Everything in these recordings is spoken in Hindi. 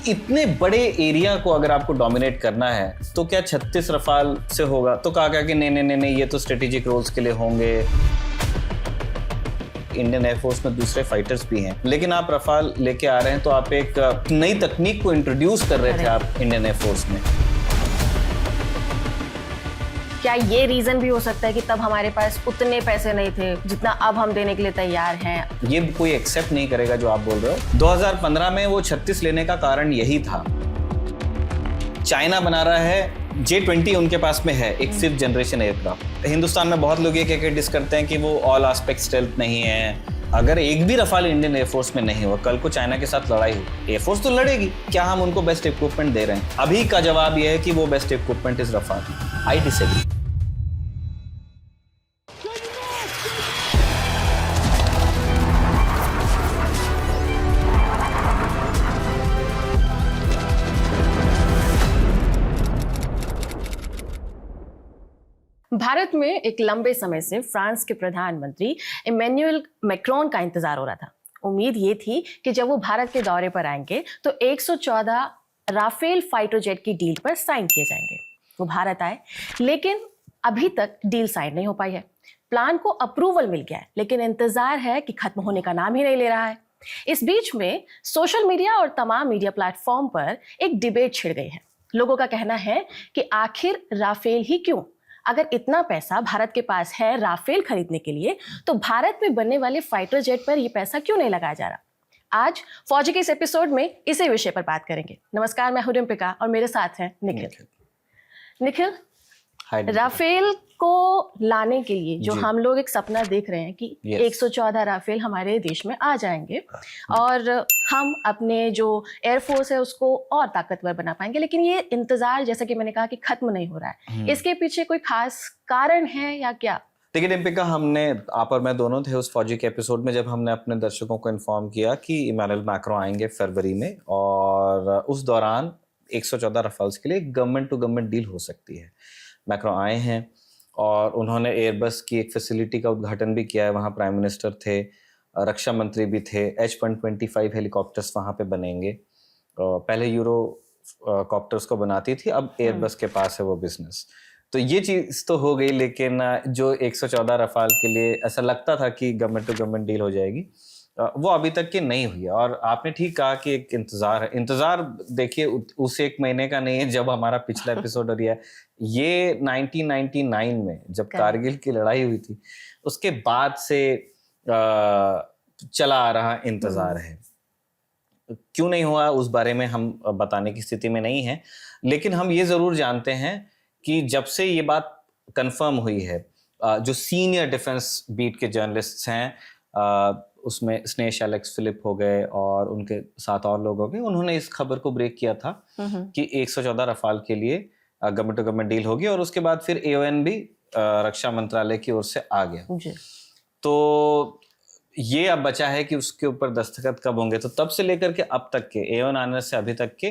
इतने बड़े एरिया को अगर आपको डोमिनेट करना है तो क्या 36 रफाल से होगा? तो कहा कि नहीं, ये तो स्ट्रेटेजिक रोल्स के लिए होंगे। इंडियन एयरफोर्स में दूसरे फाइटर्स भी हैं, लेकिन आप रफाल लेके आ रहे हैं तो आप एक नई तकनीक को इंट्रोड्यूस कर रहे थे आप इंडियन एयरफोर्स में। क्या ये रीजन भी हो सकता है कि तब हमारे पास उतने पैसे नहीं थे जितना अब हम देने के लिए तैयार हैं? ये कोई एक्सेप्ट नहीं करेगा जो आप बोल रहे हो। 2015 में वो 36 लेने का कारण यही था। चाइना बना रहा है J-20, उनके पास में है एक 5th जनरेशन एयरक्राफ्ट। हिंदुस्तान में बहुत लोग ये डिस करते हैं कि वो ऑल एस्पेक्ट स्टेल्थ नहीं है। अगर एक भी रफाल इंडियन एयरफोर्स में नहीं हुआ, कल को चाइना के साथ लड़ाई हो, एयरफोर्स तो लड़ेगी। क्या हम उनको बेस्ट इक्विपमेंट दे रहे हैं? अभी का जवाब यह है कि वो best equipment is Rafale. I disagree. Bharat में एक लंबे समय से फ्रांस के प्रधानमंत्री इमैनुअल मैक्रोन का इंतजार हो रहा था। उम्मीद ये थी कि जब वो भारत के दौरे पर आएंगे तो 114 राफेल फाइटर जेट की डील पर साइन किए जाएंगे। वो भारत आए, लेकिन अभी तक डील साइन नहीं हो पाई है। प्लान को अप्रूवल मिल गया है, लेकिन इंतजार है कि खत्म होने का नाम ही नहीं ले रहा है। इस बीच में सोशल मीडिया और तमाम मीडिया प्लेटफॉर्म पर एक डिबेट छिड़ गई है। लोगों का कहना है कि आखिर राफेल ही क्यों? अगर इतना पैसा भारत के पास है राफेल खरीदने के लिए, तो भारत में बनने वाले फाइटर जेट पर यह पैसा क्यों नहीं लगाया जा रहा? आज फौजी के इस एपिसोड में इसी विषय पर बात करेंगे। नमस्कार, मैं हूं रिम्पिका और मेरे साथ हैं निखिल। राफेल को लाने के लिए जो हम लोग एक सपना देख रहे हैं कि 114 राफेल हमारे देश में आ जाएंगे और हम अपने जो एयरफोर्स है उसको और ताकतवर बना पाएंगे, लेकिन ये इंतजार, जैसा कि मैंने कहा, कि खत्म नहीं हो रहा है। इसके पीछे कोई खास कारण है या क्या? देखिए रिम्पिका, हमने, आप और मैं दोनों थे उस फौजी के एपिसोड में जब हमने अपने दर्शकों को इन्फॉर्म किया कि इमैनुअल मैक्रोन आएंगे फरवरी में, और उस दौरान 114 रफाल्स के लिए गवर्नमेंट टू गवर्नमेंट डील हो सकती है। मैक्रोन आए हैं और उन्होंने एयरबस की एक फैसिलिटी का उद्घाटन भी किया है। वहाँ प्राइम मिनिस्टर थे, रक्षा मंत्री भी थे। H-125 हेलीकॉप्टर्स वहाँ पे बनेंगे। पहले यूरो कॉप्टर्स को बनाती थी, अब एयरबस के पास है वो बिजनेस। तो ये चीज़ तो हो गई, लेकिन जो 114 रफाल के लिए ऐसा लगता था कि गवर्नमेंट टू गवर्नमेंट डील हो जाएगी, वो अभी तक की नहीं हुई है। और आपने ठीक कहा कि एक इंतजार है। इंतजार देखिए उस एक महीने का नहीं है जब हमारा पिछला एपिसोड हो रहा है। ये 1999 में जब कारगिल की लड़ाई हुई थी, उसके बाद से चला आ रहा इंतजार है। क्यों नहीं हुआ उस बारे में हम बताने की स्थिति में नहीं है, लेकिन हम ये जरूर जानते हैं कि जब से ये बात कंफर्म हुई है, जो सीनियर डिफेंस बीट के जर्नलिस्ट्स हैं, उसमें स्नेश एलेक्स फिलिप हो गए और उनके साथ और लोग हो गए, उन्होंने इस खबर को ब्रेक किया था कि 114 रफाल के लिए गवर्नमेंट टू गवर्नमेंट डील होगी, और उसके बाद फिर AON भी रक्षा मंत्रालय की ओर से आ गया। तो ये अब बचा है कि उसके ऊपर दस्तखत कब होंगे। तो तब से लेकर के अब तक के, AON आने से अभी तक के,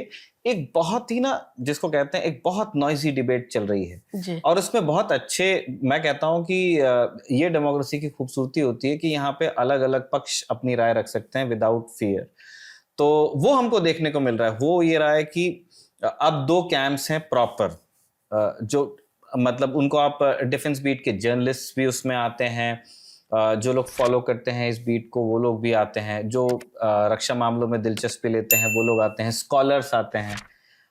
एक बहुत ही ना, जिसको कहते हैं, एक बहुत नॉइजी डिबेट चल रही है। और उसमें बहुत अच्छे, मैं कहता हूं कि ये डेमोक्रेसी की खूबसूरती होती है कि यहाँ पे अलग अलग पक्ष अपनी राय रख सकते हैं विदाउट फियर। तो वो हमको देखने को मिल रहा है। वो ये रहा है कि अब 2 कैंप्स हैं प्रॉपर, जो मतलब उनको आप डिफेंस बीट के जर्नलिस्ट भी उसमें आते हैं, जो लोग फॉलो करते हैं इस बीट को वो लोग भी आते हैं, जो रक्षा मामलों में दिलचस्पी लेते हैं वो लोग आते हैं, स्कॉलर्स आते हैं,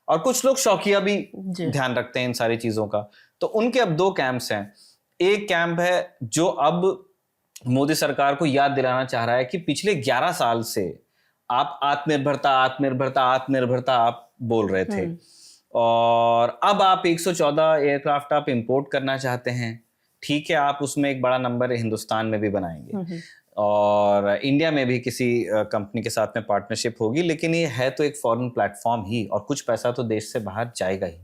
और कुछ लोग शौकिया भी ध्यान रखते हैं इन सारी चीजों का। तो उनके अब 2 कैंप्स हैं। एक कैंप है जो अब मोदी सरकार को याद दिलाना चाह रहा है कि पिछले 11 साल से आप आत्मनिर्भरता आप बोल रहे थे, और अब आप 114 एयरक्राफ्ट आप इंपोर्ट करना चाहते हैं। ठीक है, आप उसमें एक बड़ा नंबर हिंदुस्तान में भी बनाएंगे और इंडिया में भी किसी कंपनी के साथ में पार्टनरशिप होगी, लेकिन ये है तो एक फॉरेन प्लेटफॉर्म ही, और कुछ पैसा तो देश से बाहर जाएगा ही।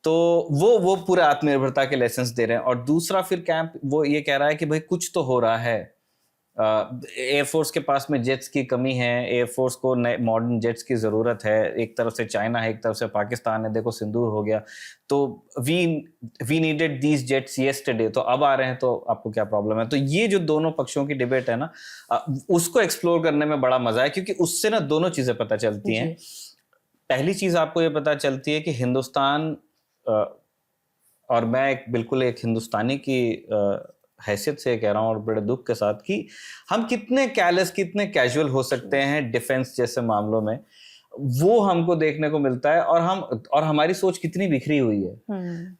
तो वो पूरे आत्मनिर्भरता के लेसन्स दे रहे हैं। और दूसरा फिर कैंप वो ये कह रहा है कि भाई कुछ तो हो रहा है, एयरफोर्स के पास में जेट्स की कमी है, एयरफोर्स को नए मॉडर्न जेट्स की ज़रूरत है। एक तरफ से चाइना है, एक तरफ से पाकिस्तान है, देखो सिंदूर हो गया, तो we needed these jets yesterday, तो अब आ रहे हैं, तो आपको क्या प्रॉब्लम है? तो ये जो दोनों पक्षों की डिबेट है ना, उसको एक्सप्लोर करने में बड़ा मजा है, क्योंकि उससे ना दोनों चीज़ें पता चलती हैं। पहली चीज आपको ये पता चलती है कि हिंदुस्तान, और मैं बिल्कुल एक हिंदुस्तानी की हैसियत से कह रहा हूँ और बड़े दुख के साथ, कि हम कितने कैलेस, कितने कैजुअल हो सकते हैं डिफेंस जैसे मामलों में, वो हमको देखने को मिलता है। और हमारी सोच कितनी बिखरी हुई है।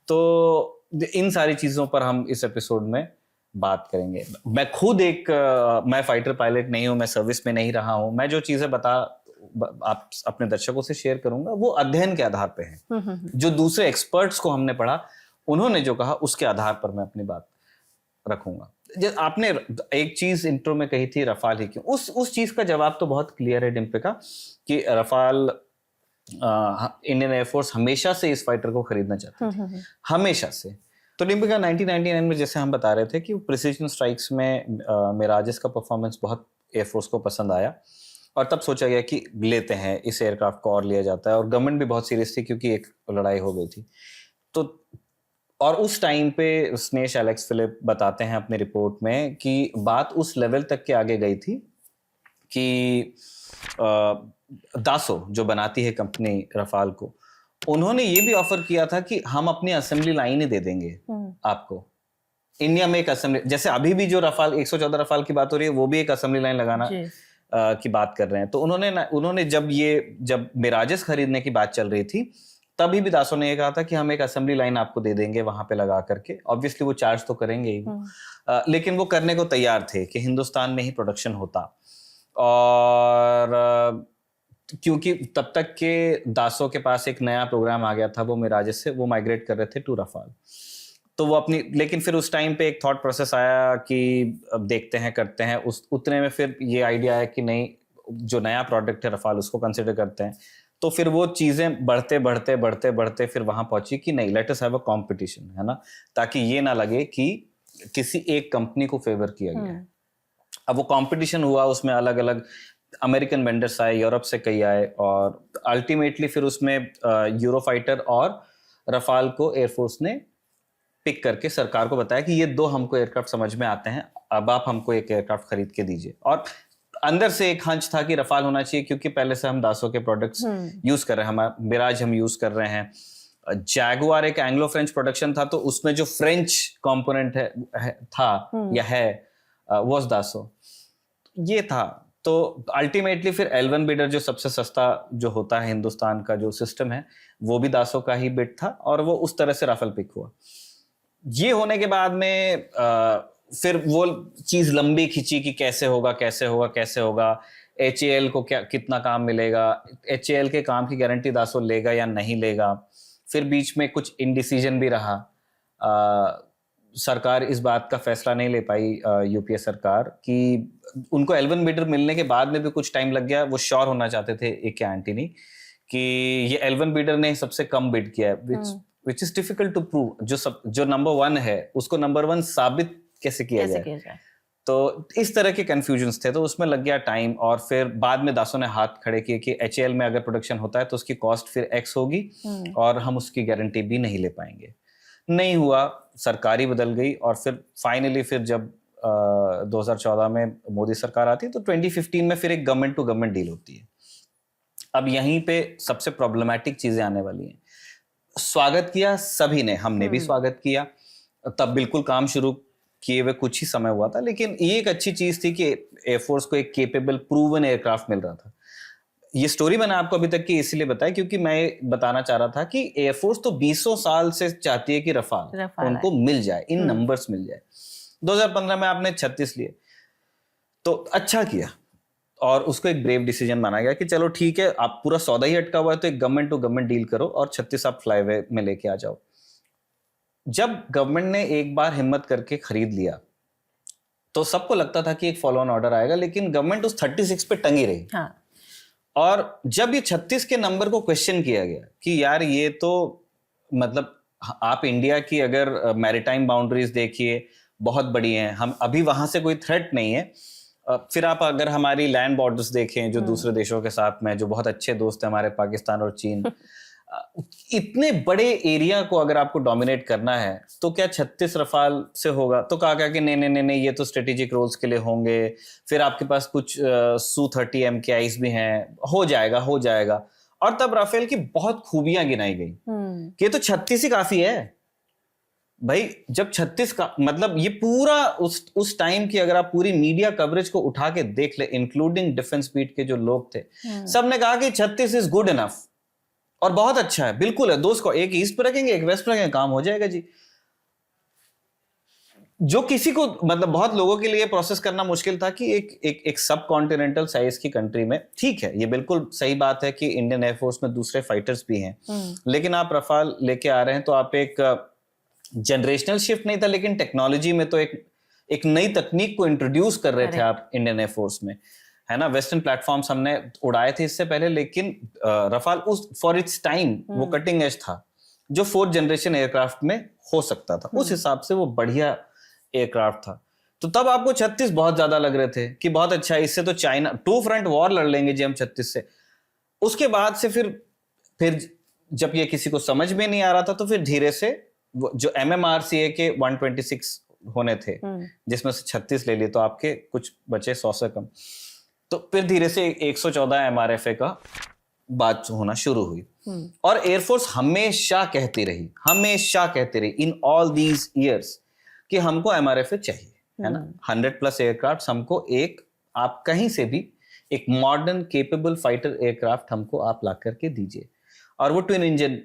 तो इन सारी चीजों पर हम इस एपिसोड में बात करेंगे। मैं खुद मैं फाइटर पायलट नहीं हूं, मैं सर्विस में नहीं रहा हूं। मैं जो चीजें आप अपने दर्शकों से शेयर करूंगा वो अध्ययन के आधार पे है। जो दूसरे एक्सपर्ट्स को हमने पढ़ा, उन्होंने जो कहा उसके आधार पर मैं अपनी बात रखूंगा। आपने एक चीज इंट्रो में कही थी, रफाल ही क्यों, उस चीज का जवाब तो बहुत क्लियर है डिम्पिका, कि रफाल, इंडियन एयरफोर्स हमेशा से इस फाइटर को खरीदना चाहती थी, हमेशा से। तो डिम्पिका 1999 में जैसे हम बता रहे थे कि प्रिसीजन स्ट्राइक्स में मिराजेस का परफॉर्मेंस बहुत एयरफोर्स को पसंद आया, और तब सोचा गया कि लेते हैं इस एयरक्राफ्ट को और लिया जाता है। और गवर्नमेंट भी बहुत सीरियस थी क्योंकि एक लड़ाई हो गई थी। तो और उस टाइम पे स्नेश एलेक्स फिलिप बताते हैं अपनी रिपोर्ट में कि बात उस लेवल तक के आगे गई थी कि दासो जो बनाती है कंपनी रफाल को, उन्होंने ये भी ऑफर किया था कि हम अपनी असेंबली लाइन ही दे देंगे आपको। इंडिया में एक असेंबली, जैसे अभी भी जो रफाल 114 रफाल की बात हो रही है, वो भी एक असेंबली लाइन लगाना की बात कर रहे हैं। तो उन्होंने जब मिराजेस खरीदने की बात चल रही थी, तभी भी दासो ने ये कहा था कि हम एक असेंबली लाइन आपको दे देंगे वहां पे लगा करके। ऑब्वियसली वो चार्ज तो करेंगे ही, लेकिन वो करने को तैयार थे कि हिंदुस्तान में ही प्रोडक्शन होता। और क्योंकि तब तक के दासो के पास एक नया प्रोग्राम आ गया था, वो मिराजेस से वो माइग्रेट कर रहे थे टू रफाल। तो वो लेकिन फिर उस टाइम पे एक थॉट प्रोसेस आया कि अब देखते हैं, करते हैं। उतने में फिर ये आइडिया आया कि नहीं, जो नया प्रोडक्ट है रफाल, उसको कंसिडर करते हैं। तो फिर वो चीजें बढ़ते फिर वहां पहुंची कि नहीं, let us have a competition, है ना, ताकि ये ना लगे कि किसी एक कंपनी को फेवर किया गया है। अब वो कंपटीशन हुआ, उसमें अलग अलग अमेरिकन वेंडर्स आए, यूरोप से कई आए, और अल्टीमेटली फिर उसमें यूरोफाइटर और रफाल को एयरफोर्स ने पिक करके सरकार को बताया कि ये दो हमको एयरक्राफ्ट समझ में आते हैं, अब आप हमको एक एयरक्राफ्ट खरीद के दीजिए। और अंदर से एक हंच था कि रफाल होना चाहिए, क्योंकि पहले से हम दासो के प्रोडक्ट्स यूज कर रहे हैं, मिराज हम यूज कर रहे हैं, जैगुआर एक एंग्लो फ्रेंच प्रोडक्शन था, तो उसमें जो फ्रेंच कंपोनेंट था या है, वाज दासो, ये था। तो अल्टीमेटली फिर L1 बिडर, जो सबसे सस्ता जो होता है हिंदुस्तान का जो सिस्टम है, वो भी दासो का ही बिड था, और वो उस तरह से राफेल पिक हुआ। ये होने के बाद में फिर वो चीज लंबी खिंची कि कैसे होगा, HAL को कितना काम मिलेगा, HAL के काम की गारंटी दासो लेगा या नहीं लेगा। फिर बीच में कुछ इनडिसीजन भी रहा, सरकार इस बात का फैसला नहीं ले पाई, यूपीए सरकार, कि उनको L1 बिडर मिलने के बाद में भी कुछ टाइम लग गया। वो श्योर होना चाहते थे A.K. एंटनी कि ये L1 बिडर ने सबसे कम बिड किया है, which is difficult to prove। जो नंबर 1 है उसको नंबर 1 साबित कैसे किया जाए। तो इस तरह के कंफ्यूजन्स थे, तो उसमें लग गया टाइम। और फिर बाद में दासो ने हाथ खड़े किए कि HAL में अगर प्रोडक्शन होता है तो उसकी कॉस्ट फिर X होगी, और हम उसकी गारंटी भी नहीं ले पाएंगे। नहीं हुआ, सरकारी बदल गई, और फिर फाइनली फिर जब 2014 में मोदी सरकार आती है, तो 2015 में फिर एक गवर्नमेंट टू गवर्नमेंट डील होती है। अब यहीं पे सबसे प्रॉब्लमैटिक चीजें आने वाली हैं। स्वागत किया सभी ने, हमने भी स्वागत किया, तब बिल्कुल काम शुरू किए हुए कुछ ही समय हुआ था, लेकिन ये एक अच्छी चीज थी कि एयरफोर्स को एक केपेबल प्रूवन एयरक्राफ्ट मिल रहा था। ये स्टोरी मैंने आपको अभी तक की इसलिए बताई क्योंकि मैं बताना चाह रहा था कि एयरफोर्स तो 20 साल से चाहती है कि रफाल उनको मिल जाए, इन नंबर्स मिल जाए। 2015 में आपने 36 लिए, तो अच्छा किया, और उसको एक ब्रेव डिसीजन माना गया कि चलो ठीक है, आप पूरा सौदा ही अटका हुआ है, तो एक गवर्नमेंट टू गवर्नमेंट डील करो और 36 आप फ्लाईवे में लेके आ जाओ। जब गवर्नमेंट ने एक बार हिम्मत करके खरीद लिया, तो सबको लगता था कि एक फॉलो ऑन ऑर्डर आएगा, लेकिन गवर्नमेंट उस 36 पे टंगी रही। हाँ। और जब ये 36 के नंबर को क्वेश्चन किया गया कि यार ये तो मतलब आप इंडिया की अगर मैरीटाइम बाउंड्रीज देखिए बहुत बड़ी हैं, हम अभी वहां से कोई थ्रेट नहीं है। फिर आप अगर हमारी लैंड बॉर्डर्स देखें जो दूसरे देशों के साथ में, जो बहुत अच्छे दोस्त हैं हमारे, पाकिस्तान और चीन, इतने बड़े एरिया को अगर आपको डोमिनेट करना है तो क्या 36 रफाल से होगा? तो कहा कि नहीं, ये तो स्ट्रेटेजिक रोल्स के लिए होंगे, फिर आपके पास कुछ Su-30 MKIs भी हैं, हो जाएगा। और तब राफेल की बहुत खूबियां गिनाई गई कि ये तो 36 ही काफी है भाई। जब 36 का मतलब ये पूरा उस टाइम की अगर आप पूरी मीडिया कवरेज को उठा के देख ले, इंक्लूडिंग डिफेंस बीट के जो लोग थे, सबने कहा कि 36 इज गुड इनफ और बहुत अच्छा है, बिल्कुल है। दोस्त को एक ईस्ट पे रखेंगे, एक वेस्ट पे रखेंगे, काम हो जाएगा जी। जो किसी को मतलब बहुत लोगों के लिए प्रोसेस करना मुश्किल था कि एक सब कॉन्टिनेंटल साइज की कंट्री में, ठीक है ये बिल्कुल सही बात है कि इंडियन एयरफोर्स में दूसरे फाइटर्स भी हैं, लेकिन आप रफाल लेके आ रहे हैं तो आप एक जनरेशनल शिफ्ट नहीं था, लेकिन टेक्नोलॉजी में तो एक नई तकनीक को इंट्रोड्यूस कर रहे थे आप इंडियन एयरफोर्स में, है ना। वेस्टर्न प्लेटफॉर्म्स हमने उड़ाए थे इससे पहले, लेकिन रफाल उस फॉर इट्स टाइम वो कटिंग एज था, जो 4th जनरेशन एयरक्राफ्ट में हो सकता था, उस हिसाब से वो बढ़िया एयरक्राफ्ट था। तो तब आपको 36 बहुत ज्यादा लग रहे थे कि बहुत अच्छा है, इससे तो चाइना 2 फ्रंट वॉर लड़ लेंगे जी हम 36 से। उसके बाद से फिर जब ये किसी को समझ में नहीं आ रहा था, तो फिर धीरे से जो MMRCA के 126 होने थे, जिसमें से 36 ले लिए तो आपके कुछ बचे 100 से कम, तो फिर धीरे से 114 MRFA का बात होना शुरू हुई। और एयरफोर्स हमेशा कहती रही इन ऑल दीज ईयर्स कि हमको MRFA चाहिए, है ना। 100+ एयरक्राफ्ट हमको, एक आप कहीं से भी एक मॉडर्न केपेबल फाइटर एयरक्राफ्ट हमको आप ला करके दीजिए। और वो ट्विन इंजन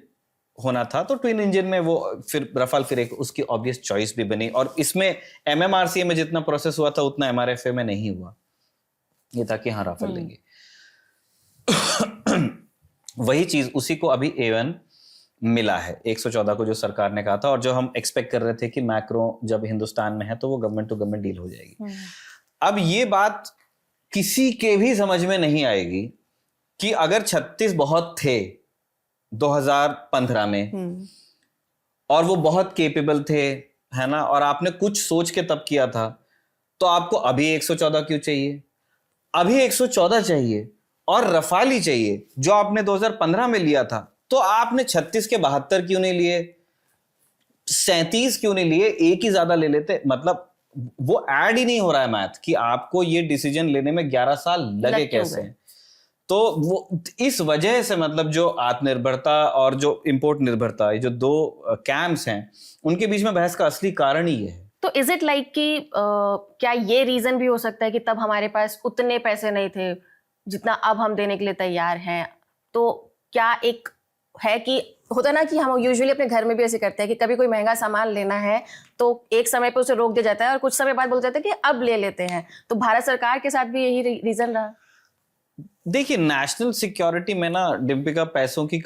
होना था, तो ट्विन इंजन में वो फिर रफाल फिर एक उसकी ऑब्वियस चॉइस भी बनी। और इसमें MMRCA में जितना प्रोसेस हुआ था उतना MRFA में नहीं हुआ, ये था कि हाँ राफेल लेंगे। वही चीज उसी को अभी A1 मिला है, 114 को जो सरकार ने कहा था, और जो हम एक्सपेक्ट कर रहे थे कि मैक्रो जब हिंदुस्तान में है तो वो गवर्नमेंट टू गवर्नमेंट डील हो जाएगी। अब ये बात किसी के भी समझ में नहीं आएगी कि अगर 36 बहुत थे 2015 में और वो बहुत केपेबल थे, है ना, और आपने कुछ सोच के तब किया था, तो आपको अभी 114 क्यों चाहिए? अभी 114 चाहिए और रफाल ही चाहिए जो आपने 2015 में लिया था, तो आपने 36 के 72 क्यों नहीं लिए, 37 क्यों नहीं लिए, एक ही ज्यादा ले लेते। मतलब वो ऐड ही नहीं हो रहा है मैथ कि आपको ये डिसीजन लेने में 11 साल लगे कैसे। तो वो इस वजह से मतलब जो आत्मनिर्भरता और जो इंपोर्ट निर्भरता, ये जो दो कैंप्स हैं, उनके बीच में बहस का असली कारण ही है। तो इज इट लाइक कि क्या ये रीजन भी हो सकता है कि तब हमारे पास उतने पैसे नहीं थे जितना अब हम देने के लिए तैयार हैं? तो क्या एक है कि होता ना कि हम यूजुअली अपने घर में भी ऐसे करते हैं कि कभी कोई महंगा सामान लेना है तो एक समय पे उसे रोक दिया जाता है और कुछ समय बाद बोल जाते हैं कि अब ले लेते हैं। तो भारत सरकार के साथ भी यही रीजन रहा? देखिए, नेशनल सिक्योरिटी में ना डिम्पिका, पैसों की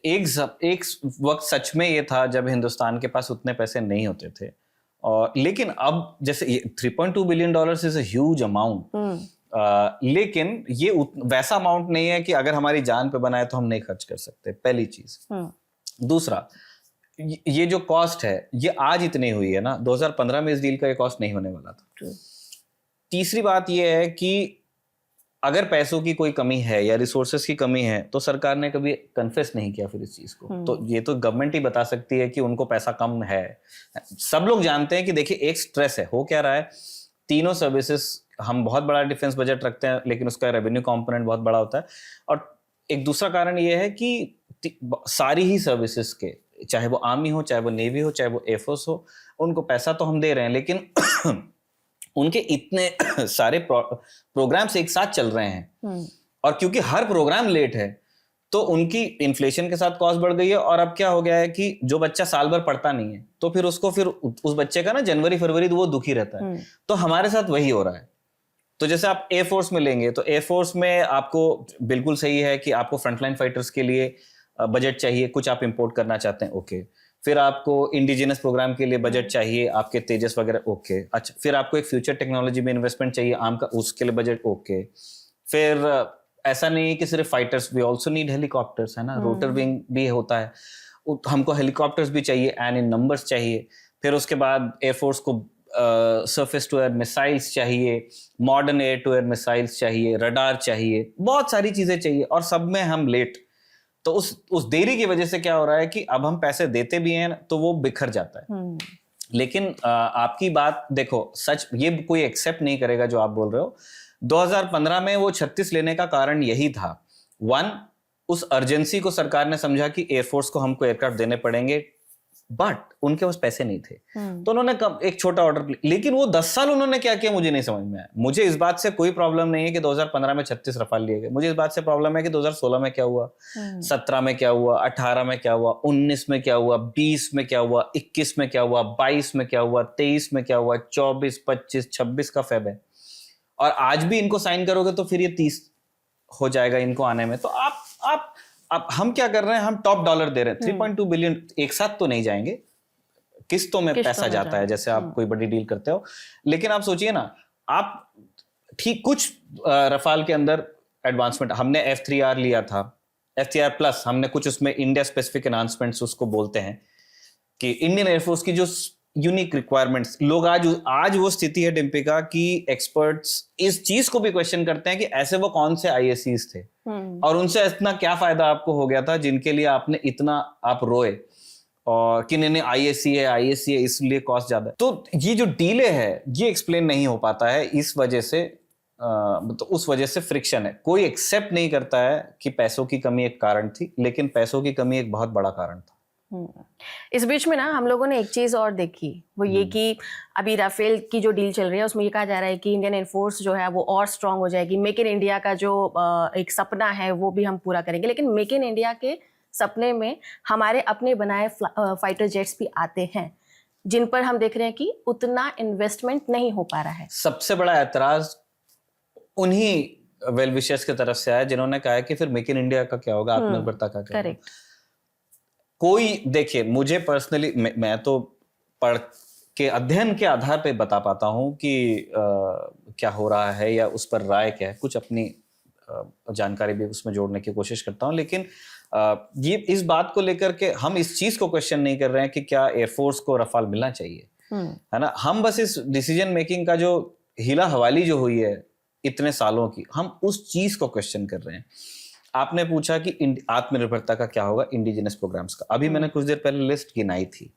एक वक्त सच में ये था जब हिंदुस्तान के पास उतने पैसे नहीं होते थे, और लेकिन अब जैसे $3.2 billion is a huge amount, लेकिन ये वैसा अमाउंट नहीं है कि अगर हमारी जान पे बनाए तो हम नहीं खर्च कर सकते, पहली चीज। दूसरा, ये जो कॉस्ट है ये आज इतनी हुई है ना, 2015 में इस डील का ये कॉस्ट नहीं होने वाला था। तीसरी बात ये है कि अगर पैसों की कोई कमी है या रिसोर्सेस की कमी है तो सरकार ने कभी कन्फेस नहीं किया फिर इस चीज को। तो ये तो गवर्नमेंट ही बता सकती है कि उनको पैसा कम है। सब लोग जानते हैं कि देखिए एक स्ट्रेस है, हो क्या रहा है, तीनों सर्विसेज, हम बहुत बड़ा डिफेंस बजट रखते हैं लेकिन उसका रेवेन्यू कंपोनेंट बहुत बड़ा होता है। और एक दूसरा कारण ये है कि सारी ही सर्विसेज के, चाहे वो आर्मी हो, चाहे वो नेवी हो, चाहे वो एयरफोर्स हो, उनको पैसा तो हम दे रहे हैं, लेकिन उनके इतने सारे प्रोग्राम्स एक साथ चल रहे हैं, और क्योंकि हर प्रोग्राम लेट है तो उनकी इन्फ्लेशन के साथ कॉस्ट बढ़ गई है। और अब क्या हो गया है कि जो बच्चा साल भर पढ़ता नहीं है तो फिर उसको फिर उस बच्चे का ना जनवरी फरवरी तो वो दुखी रहता है। तो हमारे साथ वही हो रहा है। तो जैसे आप एयरफोर्स में लेंगे तो एयरफोर्स में आपको बिल्कुल सही है कि आपको फ्रंटलाइन फाइटर्स के लिए बजट चाहिए, कुछ आप इंपोर्ट करना चाहते हैं, ओके। फिर आपको इंडिजिनस प्रोग्राम के लिए बजट चाहिए, आपके तेजस वगैरह, ओके। अच्छा, फिर आपको एक फ्यूचर टेक्नोलॉजी में इन्वेस्टमेंट चाहिए आम का, उसके लिए बजट, ओके। फिर ऐसा नहीं है कि सिर्फ fighters, we also need helicopters, है ना, रोटर विंग भी होता है, हमको हेलीकॉप्टर्स भी चाहिए एंड इन नंबर्स चाहिए। फिर उसके बाद एयरफोर्स को सरफेस टू एयर मिसाइल्स चाहिए, modern air to air missiles चाहिए, रडार चाहिए, बहुत सारी चीजें चाहिए, और सब में हम लेट। तो उस देरी की वजह से क्या हो रहा है कि अब हम पैसे देते भी हैं तो वो बिखर जाता है। लेकिन आपकी बात देखो, सच ये कोई एक्सेप्ट नहीं करेगा जो आप बोल रहे हो। 2015 में वो 36 लेने का कारण यही था, 1, उस अर्जेंसी को सरकार ने समझा कि एयरफोर्स को हमको एयरक्राफ्ट देने पड़ेंगे, बट उनके पास पैसे नहीं थे। तो उन्होंने एक छोटा ऑर्डर, लेकिन वो 10 साल उन्होंने क्या किया मुझे नहीं समझ में आया। मुझे इस बात से कोई प्रॉब्लम नहीं है कि 2015 में 36 रफाल लिए गए, मुझे इस बात से प्रॉब्लम है कि 2016 में क्या हुआ, 17 में क्या हुआ, 18 में क्या हुआ, 19 में क्या हुआ, 20 में क्या हुआ, 21 में क्या हुआ, 22 में क्या हुआ, 23 में क्या हुआ, 24, 25, 26 का फेब है, और आज भी इनको साइन करोगे तो फिर ये 30 हो जाएगा इनको आने में। तो आप हम क्या कर रहे हैं, हम टॉप डॉलर दे रहे हैं, 3.2 बिलियन एक साथ तो नहीं जाएंगे, किस्तों में पैसा जाता है, जैसे आप कोई बड़ी डील करते हो। लेकिन आप सोचिए ना, आप ठीक कुछ रफाल के अंदर एडवांसमेंट, हमने F3R लिया था, F3R प्लस, हमने कुछ उसमें इंडिया स्पेसिफिक एनहांसमेंट्स उसको बोलते हैं कि इंडियन एयरफोर्स की जो यूनिक रिक्वायरमेंट्स, लोग आज वो स्थिति है डिम्पिका कि एक्सपर्ट्स इस चीज को भी क्वेश्चन करते हैं कि ऐसे वो कौन से IACs थे और उनसे इतना क्या फायदा आपको हो गया था जिनके लिए आपने इतना आप रोए, और कि नहीं IAC है इसलिए कॉस्ट ज्यादा है। तो ये जो डीले है ये एक्सप्लेन नहीं हो पाता है, इस वजह से तो उस वजह से फ्रिक्शन है। कोई एक्सेप्ट नहीं करता है कि पैसों की कमी एक कारण थी, लेकिन पैसों की कमी एक बहुत बड़ा कारण था। इस बीच में ना हम लोगों ने एक चीज और देखी, वो ये कि अभी राफेल की जो डील चल रही है उसमें ये कहा जा रहा है कि इंडियन एयरफोर्स जो है वो और स्ट्रांग हो जाएगी, मेक इन इंडिया का जो एक सपना है वो भी हम पूरा करेंगे। लेकिन मेक इन इंडिया के सपने में हमारे अपने बनाए फाइटर जेट्स भी आते हैं, जिन पर हम देख रहे हैं कि उतना इन्वेस्टमेंट नहीं हो पा रहा है। सबसे बड़ा ऐतराज उन्हीं वेल विशर्स की तरफ से आया जिन्होंने कहा है कि फिर मेक इन इंडिया का क्या होगा, आत्मनिर्भरता का क्या होगा। कोई देखिए, मुझे पर्सनली मैं तो पढ़ के अध्ययन के आधार पे बता पाता हूं कि क्या हो रहा है या उस पर राय क्या है, कुछ अपनी जानकारी भी उसमें जोड़ने की कोशिश करता हूं। लेकिन ये इस बात को लेकर के हम इस चीज को क्वेश्चन नहीं कर रहे हैं कि क्या एयरफोर्स को रफाल मिलना चाहिए, है ना। हम बस इस डिसीजन मेकिंग का जो हिला हवाली जो हुई है इतने सालों की, हम उस चीज को क्वेश्चन कर रहे हैं। आपने पूछा कि आत्मनिर्भरता का क्या होगा, इंडिजिनस प्रोग्राम्स का। अभी मैंने कुछ देर पहले लिस्ट गिनाई थी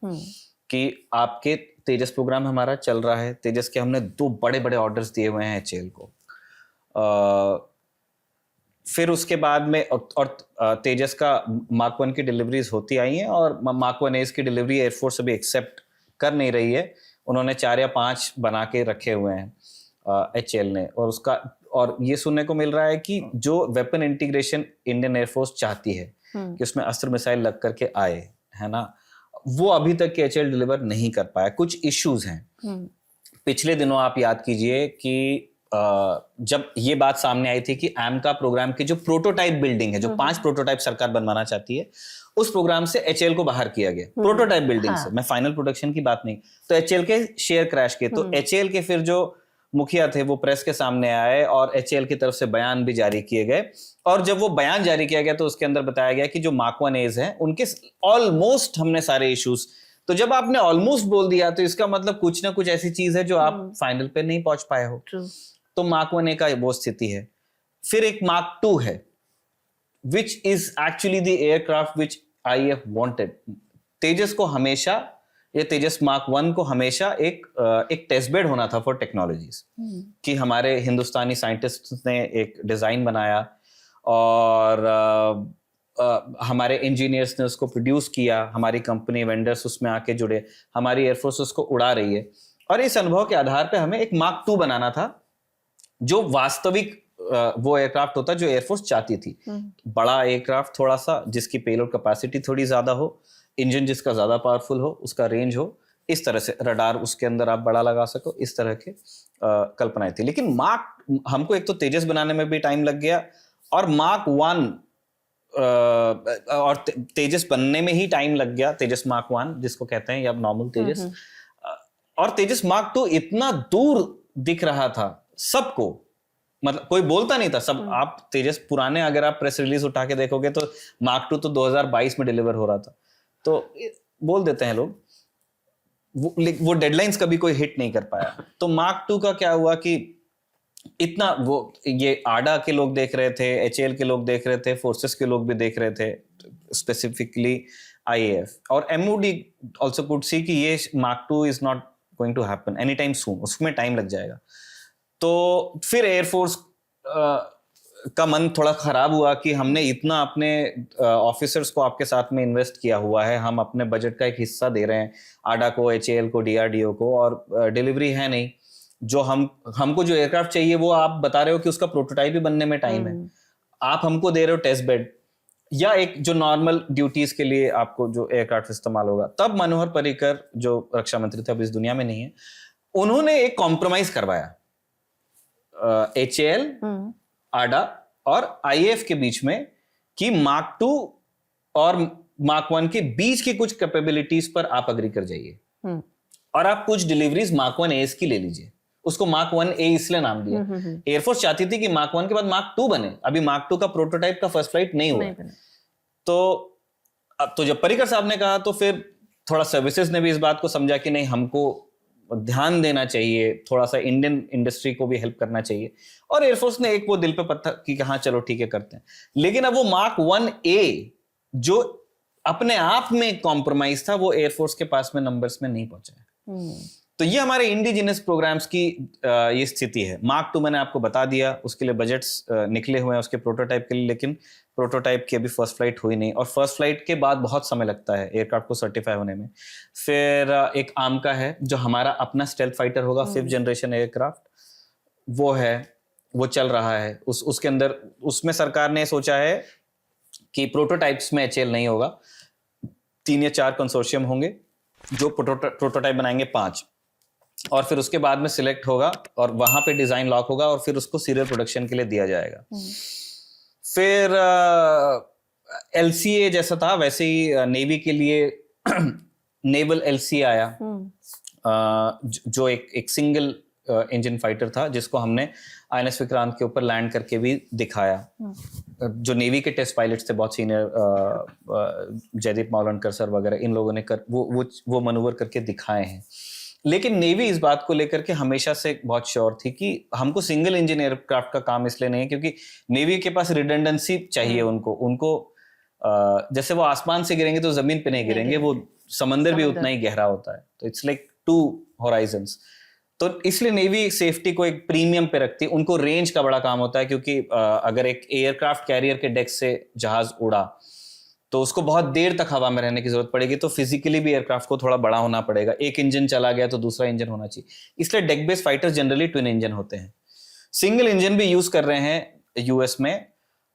कि आपके तेजस प्रोग्राम हमारा चल रहा है, तेजस के हमने 2 बड़े बड़े ऑर्डर्स दिए हुए हैं HAL को। फिर उसके बाद में और तेजस का मार्क 1 की डिलीवरीज होती आई हैं, और मार्क 1 की डिलीवरी एयरफोर्स अभी एक्सेप्ट कर नहीं रही है। उन्होंने 4 या 5 बना के रखे हुए हैं HAL ने, और ये सुनने को मिल रहा है कि जो वेपन इंटीग्रेशन इंडियन एयरफोर्स चाहती है कि उसमें अस्त्र मिसाइल लग करके आए, है ना, वो अभी तक के HAL डिलीवर नहीं कर पाया। कुछ इश्यूज हैं। पिछले दिनों आप याद कीजिए कि जब ये बात सामने आई थी कि AMCA प्रोग्राम की जो प्रोटोटाइप बिल्डिंग है, जो 5 प्रोटोटाइप सरकार बनवाना चाहती है, उस प्रोग्राम से HAL को बाहर किया गया प्रोटोटाइप बिल्डिंग से। मैं फाइनल प्रोडक्शन की बात नहीं। तो HAL के शेयर क्रैश किए। तो HAL के फिर जो मुखिया थे वो प्रेस के सामने आए और HAL की तरफ से बयान भी जारी किए गए, और जब वो बयान जारी किया गया तो उसके अंदर बताया गया कि जो Mark 1 A's हैं उनके ऑलमोस्ट हमने सारे इश्यूज। तो जब आपने ऑलमोस्ट बोल दिया तो इसका मतलब कुछ ना कुछ ऐसी चीज है जो आप फाइनल पे नहीं पहुंच पाए हो। तो Mark 1 A का वो स्थिति है। फिर एक Mark 2 है, which is actually the aircraft which IAF wanted। तेजस को हमेशा, ये तेजस Mark 1 को हमेशा एक टेस्ट बेड होना था फॉर टेक्नोलॉजीज, कि हमारे हिंदुस्तानी साइंटिस्ट्स ने एक डिजाइन बनाया और हमारे इंजीनियर्स ने उसको प्रोड्यूस किया, हमारी कंपनी वेंडर्स उसमें आके जुड़े, हमारी एयरफोर्स उसको उड़ा रही है, और इस अनुभव के आधार पे हमें एक Mark 2 बनाना था जो वास्तविक वो एयरक्राफ्ट होता जो एयरफोर्स चाहती थी। बड़ा एयरक्राफ्ट थोड़ा सा, जिसकी पेलोड कैपेसिटी थोड़ी ज्यादा हो, इंजन जिसका ज्यादा पावरफुल हो, उसका रेंज हो, इस तरह से रडार उसके अंदर आप बड़ा लगा सको, इस तरह के कल्पनाएं थी। लेकिन हमको एक तो तेजस बनाने में भी टाइम लग गया, और Mark 1 और तेजस बनने में ही टाइम लग गया। तेजस Mark 1 जिसको कहते हैं, या नॉर्मल तेजस, और तेजस Mark 2 इतना दूर दिख रहा था सबको, मतलब कोई बोलता नहीं था। सब आप तेजस पुराने अगर आप प्रेस रिलीज उठा के देखोगे तो Mark 2 तो 2022 में डिलीवर हो रहा था। तो बोल देते हैं लोग, वो डेडलाइंस कभी कोई हिट नहीं कर पाया। तो Mark 2 का क्या हुआ कि इतना ये आडा के लोग देख रहे थे, HAL के लोग देख रहे थे, फोर्सेस के लोग भी देख रहे थे, स्पेसिफिकली IAF और MOD ऑल्सो कुड सी कि ये Mark 2 is not going to happen any time soon, उसमें टाइम लग जाएगा। तो फिर एयरफोर्स का मन थोड़ा खराब हुआ कि हमने इतना अपने ऑफिसर्स को आपके साथ में इन्वेस्ट किया हुआ है, हम अपने बजट का एक हिस्सा दे रहे हैं आडा को, एचएएल को, डीआरडीओ को, और डिलीवरी है नहीं। जो हमको जो एयरक्राफ्ट चाहिए वो आप बता रहे हो कि उसका प्रोटोटाइप भी बनने में टाइम है, आप हमको दे रहे हो टेस्ट बेड या एक जो नॉर्मल ड्यूटीज के लिए आपको जो एयरक्राफ्ट इस्तेमाल होगा। तब मनोहर पर्रिकर जो रक्षा मंत्री थे, अब इस दुनिया में नहीं है, उन्होंने एक कॉम्प्रोमाइज करवाया एचएएल, आडा और आईएएफ के बीच में कि मार्क 2 और मार्क 1 के बीच की कुछ कैपेबिलिटीज पर आप अग्री कर जाइए और आप कुछ डिलीवरीज मार्क 1 एस की ले लीजिए। उसको मार्क 1 ए इसलिए नाम दिया, एयरफोर्स चाहती थी कि मार्क 1 के बाद मार्क 2 बने। अभी मार्क 2 का प्रोटोटाइप का फर्स्ट फ्लाइट नहीं हुआ। तो जब पर्रिकर साहब ने कहा तो फिर थोड़ा सर्विसेज ने भी इस बात को समझा कि नहीं, हमको ध्यान देना चाहिए, थोड़ा सा इंडियन इंडस्ट्री को भी हेल्प करना चाहिए, और एयरफोर्स ने एक वो दिल पे पत्थर कि हाँ चलो ठीक है करते हैं। लेकिन अब वो मार्क 1 ए जो अपने आप में कॉम्प्रोमाइज था, वो एयरफोर्स के पास में नंबर्स में नहीं पहुंचा है। तो ये हमारे इंडिजिनस प्रोग्राम्स की ये स्थिति है। मार्क 2 मैंने आपको बता दिया, उसके लिए बजट्स निकले हुए हैं उसके प्रोटोटाइप के लिए, लेकिन प्रोटोटाइप की अभी फर्स्ट फ्लाइट हुई नहीं, और फर्स्ट फ्लाइट के बाद बहुत समय लगता है एयरक्राफ्ट को सर्टिफाई होने में। फिर एक आर्म का है जो हमारा अपना स्टेल्थ फाइटर होगा, 5th जनरेशन एयरक्राफ्ट, वो है, वो चल रहा है। उसके अंदर उसमें सरकार ने सोचा है कि प्रोटोटाइप्स में एचएएल नहीं होगा, 3 या 4 कंसोर्शियम होंगे जो प्रोटोटाइप बनाएंगे 5, और फिर उसके बाद में सिलेक्ट होगा और वहां पे डिजाइन लॉक होगा और फिर उसको सीरियल प्रोडक्शन के लिए दिया जाएगा। फिर एलसीए जैसा था वैसे ही नेवी के लिए नेवल एलसीए आया, जो एक सिंगल इंजन फाइटर था, जिसको हमने आईएनएस विक्रांत के ऊपर लैंड करके भी दिखाया। जो नेवी के टेस्ट पायलट्स थे बहुत सीनियर, जयदीप मावलनकर सर वगैरह, इन लोगों ने वो मनूवर करके दिखाए हैं। लेकिन नेवी इस बात को लेकर के हमेशा से बहुत श्योर थी कि हमको सिंगल इंजन एयरक्राफ्ट का काम इसलिए नहीं है क्योंकि नेवी के पास रिडंडेंसी चाहिए। उनको जैसे वो आसमान से गिरेंगे तो जमीन पे नहीं गिरेंगे, वो समंदर भी उतना ही गहरा होता है, तो इट्स लाइक 2 होराइजन्स। तो इसलिए नेवी सेफ्टी को एक प्रीमियम पे रखती है। उनको रेंज का बड़ा काम होता है, क्योंकि अगर एक एयरक्राफ्ट कैरियर के डेक से जहाज उड़ा तो उसको बहुत देर तक हवा में रहने की जरूरत पड़ेगी, तो फिजिकली भी एयरक्राफ्ट को थोड़ा बड़ा होना पड़ेगा। एक इंजन चला गया तो दूसरा इंजन होना चाहिए, इसलिए deck based fighters generally twin engine होते हैं। सिंगल इंजन भी यूज कर रहे हैं यूएस में,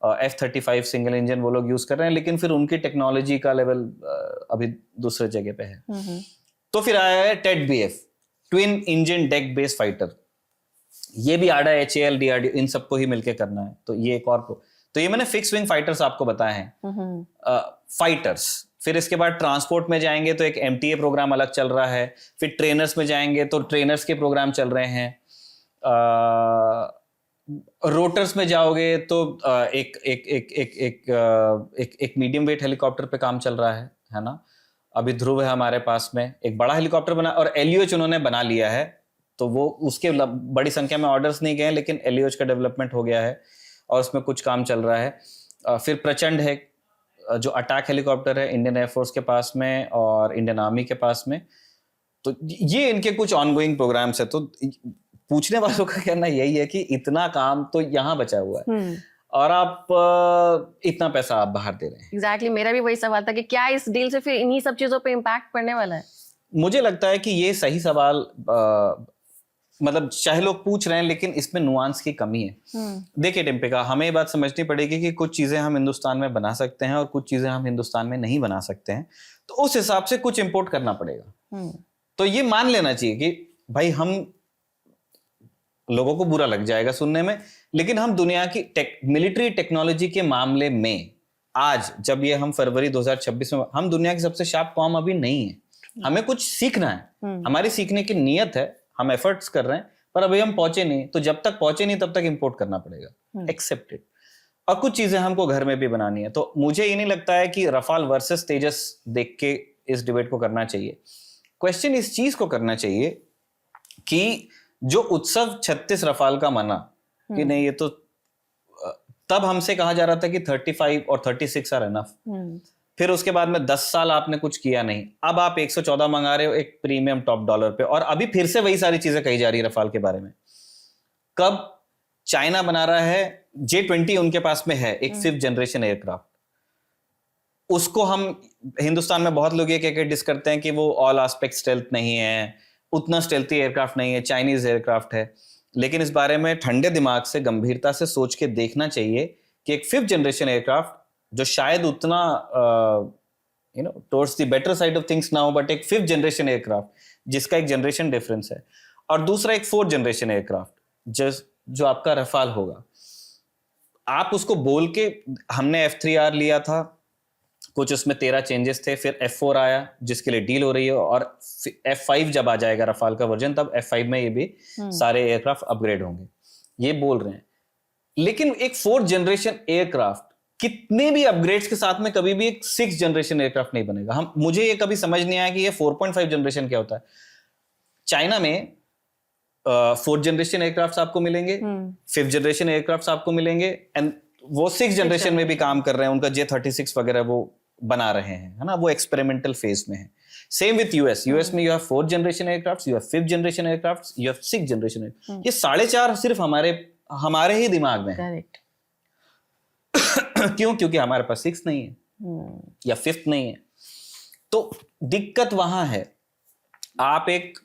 F-35 सिंगल इंजन वो लोग यूज कर रहे हैं, लेकिन फिर उनकी टेक्नोलॉजी का लेवल अभी दूसरे जगह पे है। तो फिर आया है Ted-BF, twin engine deck based fighter. ये भी आडा, एचएएल, डीआरडीओ, इन सबको ही मिलके करना है। तो ये एक और, तो ये मैंने फिक्स विंग फाइटर्स आपको बताए हैं, फाइटर्स। फिर इसके बाद ट्रांसपोर्ट में जाएंगे तो एक एमटीए प्रोग्राम अलग चल रहा है। फिर ट्रेनर्स में जाएंगे तो ट्रेनर्स के प्रोग्राम चल रहे हैं। रोटर्स में जाओगे तो एक मीडियम वेट हेलीकॉप्टर पे काम चल रहा है ना। अभी ध्रुव है हमारे पास में, एक बड़ा हेलीकॉप्टर बना, और एलयूएच उन्होंने बना लिया है, तो वो उसके बड़ी संख्या में ऑर्डर्स नहीं गए, लेकिन एलयूएच का डेवलपमेंट हो गया है और उसमें कुछ काम चल रहा है। फिर प्रचंड है जो अटैक हेलीकॉप्टर है इंडियन एयरफोर्स के पास में और इंडियन आर्मी के पास में। तो ये इनके कुछ ऑनगोइंग प्रोग्राम्स है। तो पूछने वालों का कहना यही है कि इतना काम तो यहाँ बचा हुआ है और आप इतना पैसा आप बाहर दे रहे हैं। एग्जैक्टली, मेरा भी वही सवाल था कि क्या इस डील से फिर इन्हीं सब चीजों पे इम्पैक्ट पड़ने वाला है। मुझे लगता है कि ये सही सवाल, मतलब चाहे लोग पूछ रहे हैं, लेकिन इसमें नुआंस की कमी है। देखिए डिम्पिका, हमें ये बात समझनी पड़ेगी कि कुछ चीजें हम हिंदुस्तान में बना सकते हैं और कुछ चीजें हम हिंदुस्तान में नहीं बना सकते हैं, तो उस हिसाब से कुछ इंपोर्ट करना पड़ेगा। तो ये मान लेना चाहिए कि भाई, हम लोगों को बुरा लग जाएगा सुनने में, लेकिन हम दुनिया की मिलिट्री टेक्नोलॉजी के मामले में आज, जब ये हम फरवरी 2026 में, हम दुनिया की सबसे शार्प कौम अभी नहीं है। हमें कुछ सीखना है, हमारी सीखने की नीयत है, हम एफर्ट्स कर रहे हैं, पर अभी हम पहुंचे नहीं। तो जब तक पहुंचे नहीं तब तक इंपोर्ट करना पड़ेगा, एक्सेप्टेड। और कुछ चीजें हमको घर में भी बनानी है। तो मुझे ये नहीं लगता है कि रफाल वर्सेस तेजस देख के इस डिबेट को करना चाहिए। क्वेश्चन इस चीज को करना चाहिए कि जो उत्सव 36 रफाल का मना कि नहीं, ये तो तब हमसे कहा जा रहा था कि 35 और 36 आर एनफ। फिर उसके बाद में 10 साल आपने कुछ किया नहीं, अब आप 114 मंगा रहे हो एक प्रीमियम टॉप डॉलर पे, और अभी फिर से वही सारी चीजें कही जा रही है रफाल के बारे में। कब चाइना बना रहा है J-20 उनके पास में है, एक 5th जनरेशन एयरक्राफ्ट। उसको हम हिंदुस्तान में बहुत लोग ये कह के डिस करते हैं कि वो ऑल एस्पेक्ट स्टेल्थ नहीं है, उतना स्टेल्थी एयरक्राफ्ट नहीं है, चाइनीज एयरक्राफ्ट है। लेकिन इस बारे में ठंडे दिमाग से, गंभीरता से सोच के देखना चाहिए कि एक 5th जनरेशन एयरक्राफ्ट जो शायद उतना towards the better side of things ना हो, बट एक 5th जनरेशन एयरक्राफ्ट जिसका एक जनरेशन डिफरेंस है, और दूसरा एक 4th जनरेशन एयरक्राफ्ट जो आपका रफाल होगा। आप उसको बोल के, हमने F3R लिया था, कुछ उसमें 13 चेंजेस थे, फिर F4 आया जिसके लिए डील हो रही है, और F5 जब आ जाएगा रफाल का वर्जन, तब F5 में ये भी सारे एयरक्राफ्ट अपग्रेड होंगे, ये बोल रहे हैं। लेकिन एक 4th जनरेशन एयरक्राफ्ट कितने भी अपग्रेड्स के साथ में कभी भी एक 6th जनरेशन एयरक्राफ्ट नहीं बनेगा। मुझे ये कभी समझ नहीं आया कि ये 4.5 जनरेशन क्या होता है। चाइना में 4th जनरेशन एयरक्राफ्ट आपको मिलेंगे, 5th जनरेशन एयरक्राफ्ट आपको मिलेंगे, एंड वो 6th जनरेशन में भी काम कर रहे हैं, उनका J-36 वगैरह वो बना रहे हैं, है ना, वो एक्सपेरिमेंटल फेज में है। सेम विथ यूएस में you have 4th generation aircraft, you have 5th generation aircraft, you have 6th generation aircraft. ये 4.5 सिर्फ हमारे ही दिमाग में है। क्यों? क्योंकि हमारे पास 6th नहीं है या 5th नहीं है। तो दिक्कत वहां है। आप एक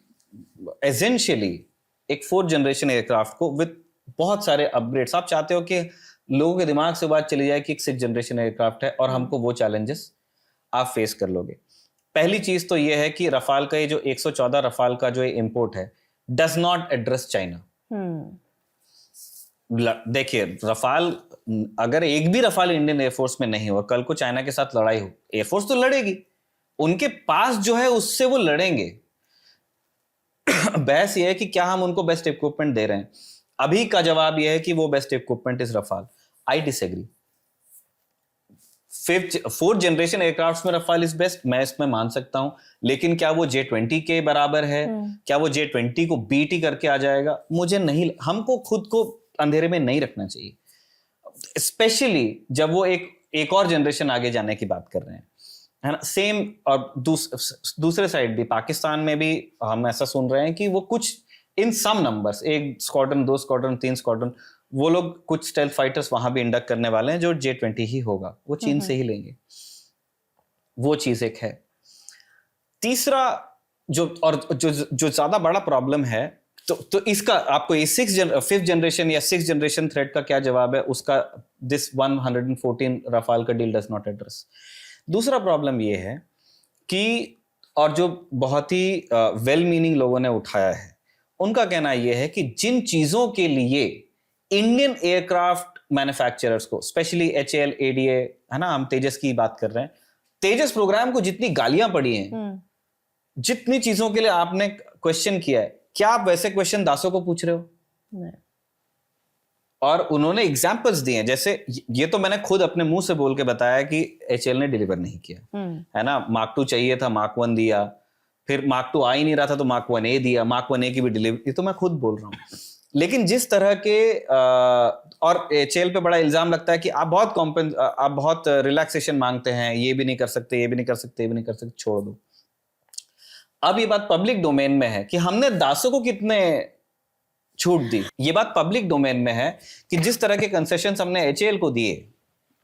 एसेंशियली एक 4th जनरेशन एयरक्राफ्ट को विद बहुत सारे अपग्रेड्स, आप चाहते हो कि लोगों के दिमाग से बात चली जाए कि एक 6th जनरेशन एयरक्राफ्ट है और हमको वो चैलेंजेस आप फेस कर लोगे। पहली चीज तो ये है कि रफाल का ये जो 114 रफाल का जो इंपोर्ट है डज नॉट एड्रेस चाइना। देखिए, रफाल, अगर एक भी रफाल इंडियन एयरफोर्स में नहीं हुआ, कल को चाइना के साथ लड़ाई हो, एयरफोर्स तो लड़ेगी, उनके पास जो है उससे वो लड़ेंगे। बहस ये है कि क्या हम उनको बेस्ट इक्विपमेंट दे रहे हैं। अभी का जवाब यह है कि वो best equipment is Rafale. I disagree. 4th generation aircraft में रफाल इज बेस्ट, मैं इसमें मान सकता हूं, लेकिन क्या वो J-20 के बराबर है? क्या वो J-20 को बीट ही करके आ जाएगा? मुझे नहीं, हमको खुद को अंधेरे में नहीं रखना चाहिए, स्पेशली जब वो एक और जनरेशन आगे जाने की बात कर रहे हैं, है ना। सेम, और दूसरे साइड भी पाकिस्तान में भी हम ऐसा सुन रहे हैं कि वो कुछ in some numbers, 1 squadron, 2 squadron, 3 squadron, वो लोग कुछ स्टेल्थ फाइटर्स वहां भी इंडक्ट करने वाले हैं जो J-20 ही होगा, वो चीन से ही लेंगे। वो चीज एक है। तीसरा जो ज्यादा बड़ा प्रॉब्लम है, तो इसका आपको ये 5th जनरेशन या 6th जनरेशन थ्रेट का क्या जवाब है, उसका दिस 114 रफाल का डील डज नॉट एड्रेस। दूसरा प्रॉब्लम ये है कि, और जो बहुत ही वेल मीनिंग लोगों ने उठाया है, उनका कहना यह है कि जिन चीजों के लिए इंडियन एयरक्राफ्ट मैन्युफैक्चरर्स को, स्पेशली HAL, ADA, है ना, हम तेजस की बात कर रहे हैं, तेजस प्रोग्राम को जितनी गालियां पड़ी हैं, जितनी चीजों के लिए आपने क्वेश्चन किया है, क्या आप वैसे क्वेश्चन दासों को पूछ रहे हो? नहीं। और उन्होंने एग्जाम्पल्स दिए हैं, जैसे ये तो मैंने खुद अपने मुंह से बोल के बताया कि HAL ने डिलीवर नहीं किया, है ना। Mark 2 चाहिए था, Mark 1 दिया, फिर Mark 2 आ ही नहीं रहा था तो Mark 1A दिया, Mark 1A की भी डिलीवरी, ये तो मैं खुद बोल रहा हूँ। लेकिन जिस तरह के और HAL पे बड़ा इल्जाम लगता है कि आप बहुत रिलैक्सेशन मांगते हैं, ये भी नहीं कर सकते, ये भी नहीं कर सकते, ये भी नहीं कर सकते, छोड़ दो। अब ये बात पब्लिक डोमेन में है कि हमने दासों को कितने छूट दी। ये बात पब्लिक डोमेन में है कि जिस तरह के कंसेशंस हमने HAL को दिए,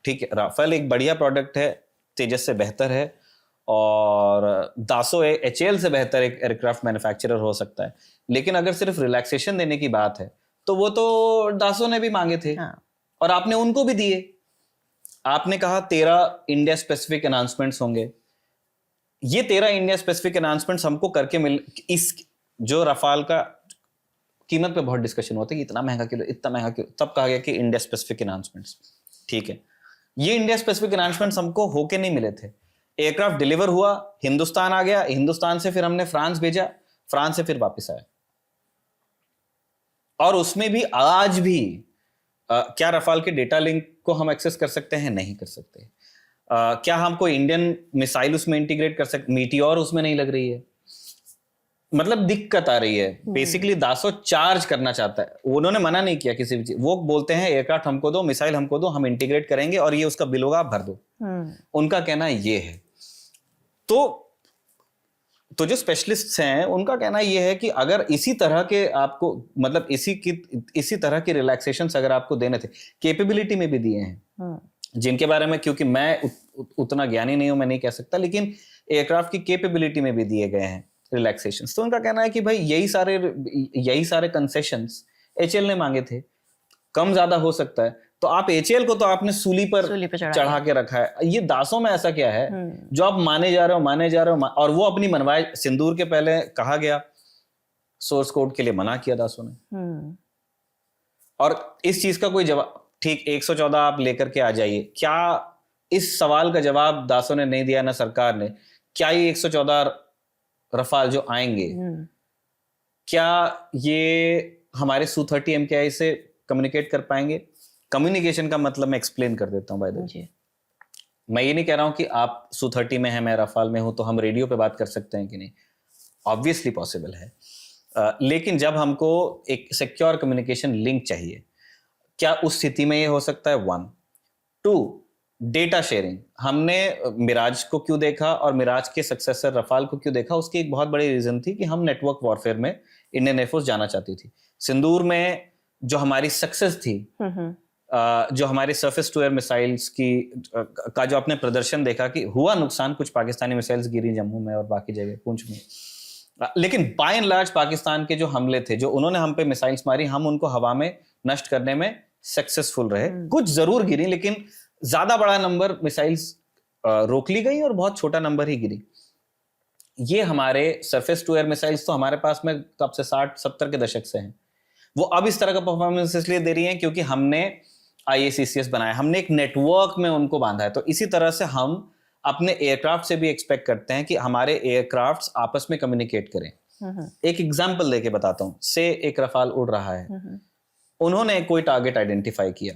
ठीक है, राफेल एक बढ़िया प्रोडक्ट है, तेजस से बेहतर है, और दासो HAL से बेहतर एक एयरक्राफ्ट मैन्युफैक्चरर हो सकता है। लेकिन अगर सिर्फ रिलैक्सेशन देने की बात है तो वो तो दासो ने भी मांगे थे, और आपने उनको भी दिए। आपने कहा 13 इंडिया स्पेसिफिक अनाउंसमेंट्स होंगे। ये 13 इंडिया स्पेसिफिक अनाउंसमेंट्स हमको करके इस जो रफाल का कीमत पे बहुत डिस्कशन होता है कि इतना महंगा क्यों, इतना महंगा क्यों, तब कहा गया कि इंडिया स्पेसिफिक अनाउंसमेंट्स, ठीक है। ये इंडिया स्पेसिफिक अनाउंसमेंट्स हमको होके नहीं मिले थे। एयरक्राफ्ट डिलीवर हुआ, हिंदुस्तान आ गया, हिंदुस्तान से फिर हमने फ्रांस भेजा, फ्रांस से फिर वापस आया। और उसमें भी आज भी क्या रफाल के डेटा लिंक को हम एक्सेस कर सकते हैं? नहीं कर सकते। क्या हमको इंडियन मिसाइल उसमें इंटीग्रेट कर सकते? मीटियोर उसमें नहीं लग रही है। मतलब दिक्कत आ रही है। बेसिकली दासो चार्ज करना चाहता है, उन्होंने मना नहीं किया किसी भी चीज, वो बोलते हैं एयरक्राफ्ट हमको दो, मिसाइल हमको दो, हम इंटीग्रेट करेंगे और ये उसका बिल होगा, आप भर दो। उनका कहना ये है। तो तो जो स्पेशलिस्ट्स हैं उनका कहना ये है कि अगर इसी तरह के आपको मतलब इसी तरह के रिलैक्सेशंस अगर आपको देने थे, कैपेबिलिटी में भी दिए हैं, जिनके बारे में क्योंकि मैं उतना ज्ञानी नहीं हूं, मैं नहीं कह सकता, लेकिन एयरक्राफ्ट की कैपेबिलिटी में भी दिए गए हैं रिलैक्सेशंस, तो उनका कहना है कि भाई यही सारे कंसेशंस एचएएल ने मांगे थे, कम ज्यादा हो सकता है, तो आप एचएएल को तो आपने सूली पर चढ़ा के रखा है। ये दासों में ऐसा क्या है जो आप माने जा रहे हो, और वो अपनी मनवाए सिंदूर के पहले कहा गया सोर्स कोड के लिए मना किया दासों ने, और इस चीज का कोई जवाब, ठीक 114 आप लेकर के आ जाइए, क्या इस सवाल का जवाब दासों ने नहीं दिया ना सरकार ने, क्या ये 114 रफाल जो आएंगे क्या ये हमारे Su-30 MKI से कम्युनिकेट कर पाएंगे? कम्युनिकेशन का मतलब मैं एक्सप्लेन कर देता हूं। बाय द वे, मैं ये नहीं कह रहा हूं कि आप Su-30 में हैं, मैं रफाल में हूं, तो हम रेडियो पे बात कर सकते हैं कि नहीं, ऑब्वियसली पॉसिबल है, लेकिन जब हमको एक सिक्योर कम्युनिकेशन लिंक चाहिए, क्या उस स्थिति में ये हो सकता है? 1 2 डेटा शेयरिंग, हमने मिराज को क्यों देखा और मिराज के सक्सेसर रफाल को क्यों देखा, उसकी एक बहुत बड़ी रीजन थी कि हम नेटवर्क वॉरफेयर में इंडियन एयरफोर्स जाना चाहती थी। सिंदूर में जो हमारी सक्सेस थी, जो हमारी सरफेस टू एयर मिसाइल्स की का जो आपने प्रदर्शन देखा कि हुआ नुकसान, कुछ पाकिस्तानी मिसाइल्स गिरी जम्मू में और बाकी जगह पुंछ में, लेकिन बाय एंड लार्ज पाकिस्तान के जो हमले थे, जो उन्होंने हम पे मिसाइल्स मारी, हम उनको हवा में नष्ट करने में सक्सेसफुल रहे। कुछ जरूर गिरी, लेकिन ज्यादा बड़ा नंबर मिसाइल्स रोक ली गई और बहुत छोटा नंबर ही गिरी। ये हमारे सरफेस टू एयर मिसाइल्स तो हमारे पास में कब से 60-70 के दशक से हैं। वो अब इस तरह का परफॉर्मेंस इसलिए दे रही हैं क्योंकि हमने IACCS बनाया, हमने एक नेटवर्क में उनको बांधा है। तो इसी तरह से हम अपने एयरक्राफ्ट से भी एक्सपेक्ट करते हैं कि हमारे एयरक्राफ्ट आपस में कम्युनिकेट करें। एक एग्जाम्पल देके बताता हूं, से एक रफाल उड़ रहा है, उन्होंने कोई टारगेट आइडेंटिफाई किया,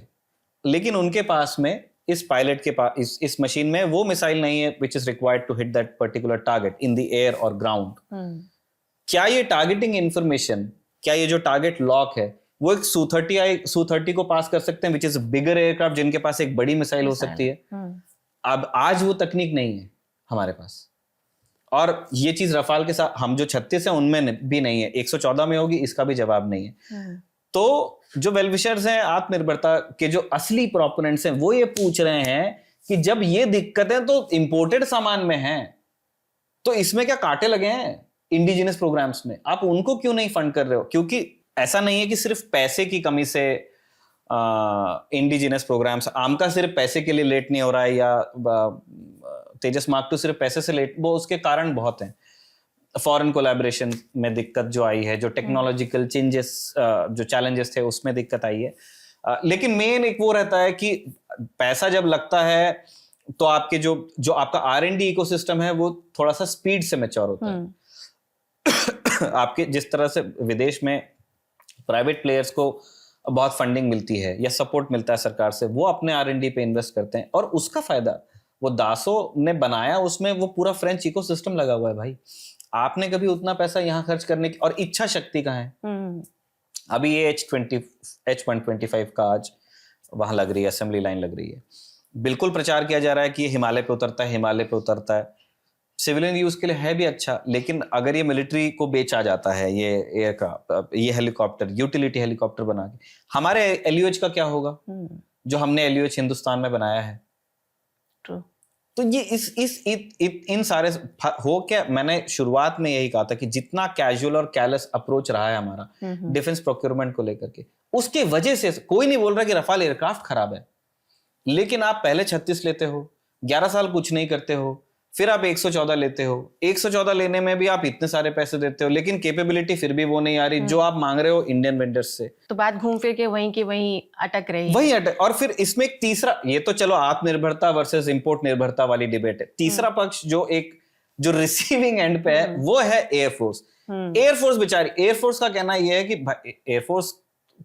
लेकिन उनके पास में इस पायलट के पास इस मशीन में वो मिसाइल नहीं है which is required to hit that particular target in the air और ग्राउंड। क्या ये टारगेटिंग इंफॉर्मेशन, क्या ये जो टारगेट लॉक है वो एक Su-30 को पास कर सकते हैं, विच इज बिगर एयरक्राफ्ट जिनके पास एक बड़ी मिसाइल हो सकती है? अब आज वो तकनीक नहीं है हमारे पास, और ये चीज रफाल के साथ हम जो 36 है उनमें भी नहीं है, 114 में होगी, इसका भी जवाब नहीं है। तो जो वेलविशर्स हैं, आत्मनिर्भरता के जो असली प्रोपोनेंट्स हैं, वो ये पूछ रहे हैं कि जब ये दिक्कतें तो इंपोर्टेड सामान में हैं, तो इसमें क्या कांटे लगे हैं इंडिजिनस प्रोग्राम्स में, आप उनको क्यों नहीं फंड कर रहे हो? क्योंकि ऐसा नहीं है कि सिर्फ पैसे की कमी से इंडिजिनस प्रोग्राम्स, आमका सिर्फ पैसे के लिए लेट नहीं हो रहा है, या तेजस मार्क 2 सिर्फ पैसे से लेट, वो उसके कारण बहुत हैं। फॉरेन कोलैबोरेशन में दिक्कत जो आई है, जो टेक्नोलॉजिकल चेंजेस, जो चैलेंजेस थे उसमें दिक्कत आई है, लेकिन मेन एक वो रहता है कि पैसा जब लगता है तो आपके जो आपका R&D इकोसिस्टम है वो थोड़ा सा स्पीड से मैच्योर होता है। आपके जिस तरह से विदेश में प्राइवेट प्लेयर्स को बहुत फंडिंग मिलती है या सपोर्ट मिलता है सरकार से, वो अपने R&D पे इन्वेस्ट करते हैं, और उसका फायदा वो दासों ने बनाया, उसमें वो पूरा फ्रेंच इकोसिस्टम लगा हुआ है। भाई आपने कभी उतना पैसा यहाँ खर्च करने की और इच्छा शक्ति कहाँ है? अभी ये H-125 का आज वहां लग रही है, असेंबली लाइन लग रही है, बिल्कुल प्रचार किया जा रहा है कि ये हिमालय पे उतरता है, हिमालय पे उतरता है, सिविलियन यूज के लिए है भी अच्छा, लेकिन अगर ये मिलिट्री को बेचा जाता है, ये एयरक्राफ्ट, ये हेलीकॉप्टर, यूटिलिटी हेलीकॉप्टर बना के, हमारे LUH का क्या होगा जो हमने LUH हिंदुस्तान में बनाया है? तो ये इन सारे हो क्या, मैंने शुरुआत में यही कहा था कि जितना कैजुअल और कैलस अप्रोच रहा है हमारा डिफेंस प्रोक्योरमेंट को लेकर के, उसके वजह से कोई नहीं बोल रहा कि रफाल एयरक्राफ्ट खराब है, लेकिन आप पहले 36 लेते हो, 11 साल कुछ नहीं करते हो, फिर आप 114 लेते हो, 114 लेने में भी आप इतने सारे पैसे देते हो, लेकिन कैपेबिलिटी फिर भी वो नहीं आ रही जो आप मांग रहे हो इंडियन वेंडर्स से। तो बात घूम फिर के वहीं की वहीं अटक रही है। वही अटक, और फिर इसमें एक तीसरा, ये तो चलो आत्मनिर्भरता वर्सेस इंपोर्ट निर्भरता वाली डिबेट है, तीसरा पक्ष जो रिसीविंग एंड पे है वो है एयरफोर्स। एयरफोर्स बेचारी, एयरफोर्स का कहना यह है कि एयरफोर्स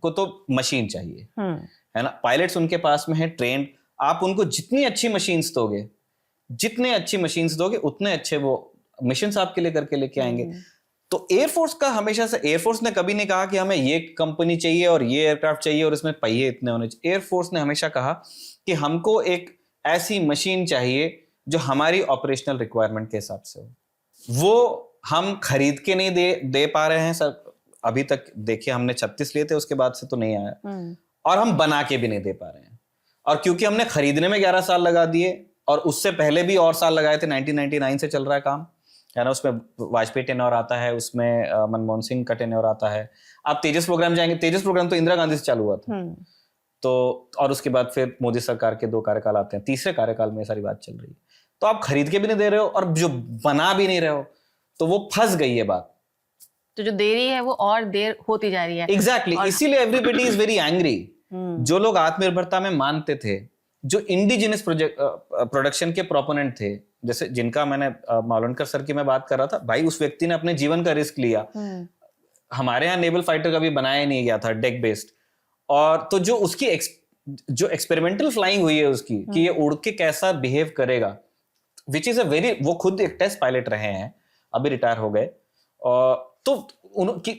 को तो मशीन चाहिए, है ना, पायलट्स उनके पास में है ट्रेंड, आप उनको जितनी अच्छी मशीन्स दोगे, जितने अच्छी मशीन्स दोगे उतने अच्छे वो मिशंस आपके लिए करके लेके आएंगे। तो एयरफोर्स का हमेशा से, एयरफोर्स ने कभी नहीं कहा कि हमें ये कंपनी चाहिए और ये एयरक्राफ्ट चाहिए और इसमें पहिए इतने होने चाहिए। एयरफोर्स ने हमेशा कहा कि हमको एक ऐसी मशीन चाहिए जो हमारी ऑपरेशनल रिक्वायरमेंट के हिसाब से हो। वो हम खरीद के नहीं दे पा रहे हैं सर। अभी तक देखिए हमने 36 लिए थे, उसके बाद से तो नहीं आया। और हम बना के भी नहीं दे पा रहे हैं। और क्योंकि हमने खरीदने में 11 साल लगा दिए और उससे पहले भी और साल लगाए थे, 1999 से चल रहा है काम, है ना। उसमें वाजपेयी टेन्योर आता है, उसमें मनमोहन सिंह का टेन्योर आता है। आप तेजस प्रोग्राम जाएंगे, तेजस प्रोग्राम तो इंदिरा गांधी से चालू हुआ था। तो और उसके बाद फिर मोदी सरकार के 2 कार्यकाल आते हैं, तीसरे कार्यकाल में सारी बात चल रही है। तो आप खरीद के भी नहीं दे रहे हो और जो बना भी नहीं रहे हो, तो वो फंस गई है बात। तो जो देरी है वो और देर होती जा रही है। एग्जैक्टली इसीलिए एवरीबडी इज वेरी एंग्री। जो लोग आत्मनिर्भरता में मानते थे, जो इंडिजिनस प्रोडक्शन के प्रोपोनेंट थे, जैसे जिनका मैंने मावलनकर सर की मैं बात कर रहा था, भाई उस व्यक्ति ने अपने जीवन का रिस्क लिया। हमारे यहाँ नेवल फाइटर कभी बनाया नहीं गया था डेक बेस्ड। और तो जो उसकी जो एक्सपेरिमेंटल फ्लाइंग हुई है उसकी, कि ये उड़ के कैसा बिहेव करेगा, विच इज अ वेरी, वो खुद एक टेस्ट पायलट रहे हैं, अभी रिटायर हो गए। तो उनकी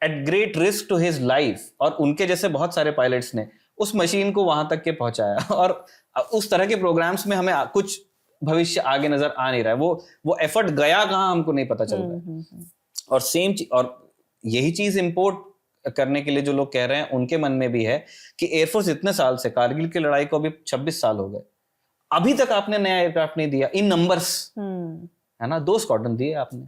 at great risk to his life, और उनके जैसे बहुत सारे पायलट्स ने उस मशीन को वहां तक के पहुंचाया। और उस तरह के प्रोग्राम्स में हमें कुछ भविष्य आगे नजर आ नहीं रहा है। वो एफर्ट गया कहाँ हमको नहीं पता चल रहा है। और और यही चीज इंपोर्ट करने के लिए जो लोग कह रहे हैं, उनके मन में भी है कि एयरफोर्स इतने साल से, कारगिल की लड़ाई को अभी 26 साल हो गए, अभी तक आपने नया एयरक्राफ्ट नहीं दिया इन नंबर्स, है ना। 2 स्क्वाड्रन दिए आपने,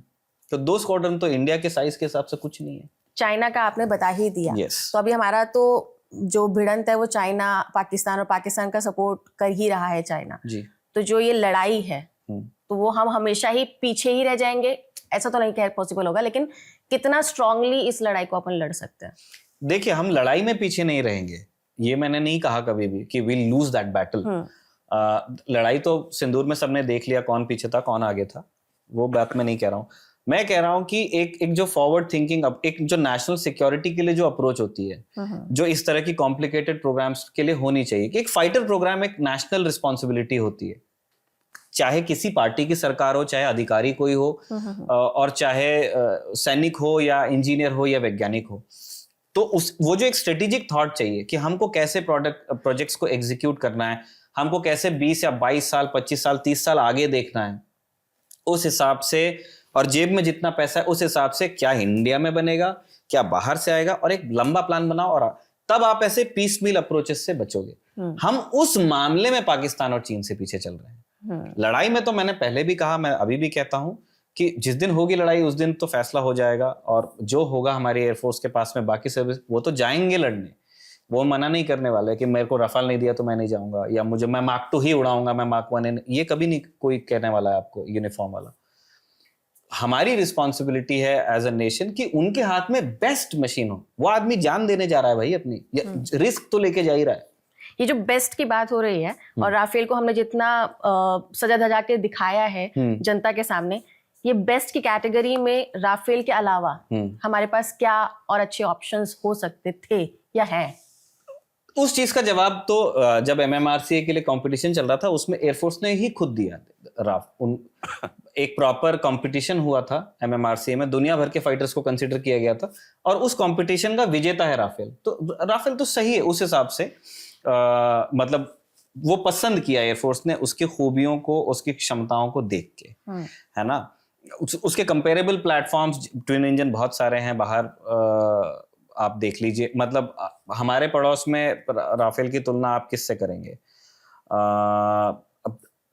तो 2 स्क्वाड्रन तो इंडिया के साइज के हिसाब से कुछ नहीं है। चाइना का आपने बता ही दिया। yes. तो अभी हमारा तो जो भिड़ंत है वो चाइना पाकिस्तान, और पाकिस्तान का सपोर्ट कर ही रहा है चाइना जी। तो जो ये लड़ाई है तो वो हम हमेशा ही पीछे ही रह जाएंगे, ऐसा तो नहीं कह पॉसिबल होगा, लेकिन कितना स्ट्रांगली इस लड़ाई को अपन लड़ सकते हैं? देखिए, हम लड़ाई में पीछे नहीं रहेंगे, ये मैंने नहीं कहा कभी भी कि विल लूज दैट बैटल। लड़ाई तो सिंदूर में सबने देख लिया, कौन पीछे था कौन आगे था, वो बात मैं नहीं कह रहा हूँ। मैं कह रहा हूं कि एक जो फॉरवर्ड थिंकिंग, एक जो नेशनल सिक्योरिटी के लिए जो अप्रोच होती है, जो इस तरह की कॉम्प्लिकेटेड प्रोग्राम्स के लिए होनी चाहिए, कि एक फाइटर प्रोग्राम एक नेशनल रिस्पॉन्सिबिलिटी होती है, चाहे किसी पार्टी की सरकार हो, चाहे अधिकारी कोई हो, और चाहे सैनिक हो या इंजीनियर हो या वैज्ञानिक हो। तो वो जो एक स्ट्रेटेजिक थॉट चाहिए कि हमको कैसे प्रोजेक्ट्स को एग्जीक्यूट करना है, हमको कैसे 20 या 22 साल 25 साल 30 साल आगे देखना है, उस हिसाब से, और जेब में जितना पैसा है उस हिसाब से, क्या इंडिया में बनेगा क्या बाहर से आएगा, और एक लंबा प्लान बनाओ, और तब आप ऐसे पीस मील अप्रोचेस से बचोगे। हम उस मामले में पाकिस्तान और चीन से पीछे चल रहे हैं। लड़ाई में तो मैंने पहले भी कहा, मैं अभी भी कहता हूं कि जिस दिन होगी लड़ाई उस दिन तो फैसला हो जाएगा, और जो होगा हमारी एयरफोर्स के पास में बाकी सर्विस, वो तो जाएंगे लड़ने, वो मना नहीं करने वाले कि मेरे को रफाल नहीं दिया तो मैं नहीं जाऊंगा, या मैं मार्क 2 ही उड़ाऊंगा, मैं मार्क 1 ये कभी नहीं कोई कहने वाला है आपको यूनिफॉर्म वाला। हमारी रिस्पॉन्सिबिलिटी है एज अ नेशन कि उनके हाथ में बेस्ट मशीन हो। वो आदमी जान देने जा रहा है भाई अपनी, रिस्क तो लेके जा ही रहा है। ये जो बेस्ट की बात हो रही है, और राफेल को हमने जितना सजा धजा के दिखाया है जनता के सामने, ये बेस्ट की कैटेगरी में राफेल के अलावा हमारे पास क्या और अच्छे ऑप्शंस हो सकते थे या हैं? उस चीज का जवाब तो जब MMRCA के लिए कंपटीशन चल रहा था, उसमें एयरफोर्स ने ही खुद दिया। एक प्रॉपर कंपटीशन हुआ था MMRCA में, दुनिया भर के फाइटर्स को कंसीडर किया गया था, और उस कंपटीशन का विजेता है राफेल। तो राफेल तो सही है उस हिसाब से, मतलब वो पसंद किया एयरफोर्स ने उसकी खूबियों को, उसकी क्षमताओं को देख के, है ना। उसके कंपेरेबल प्लेटफॉर्म्स, ट्विन इंजन बहुत सारे हैं बाहर, आप देख लीजिए। मतलब हमारे पड़ोस में राफेल की तुलना आप किससे करेंगे?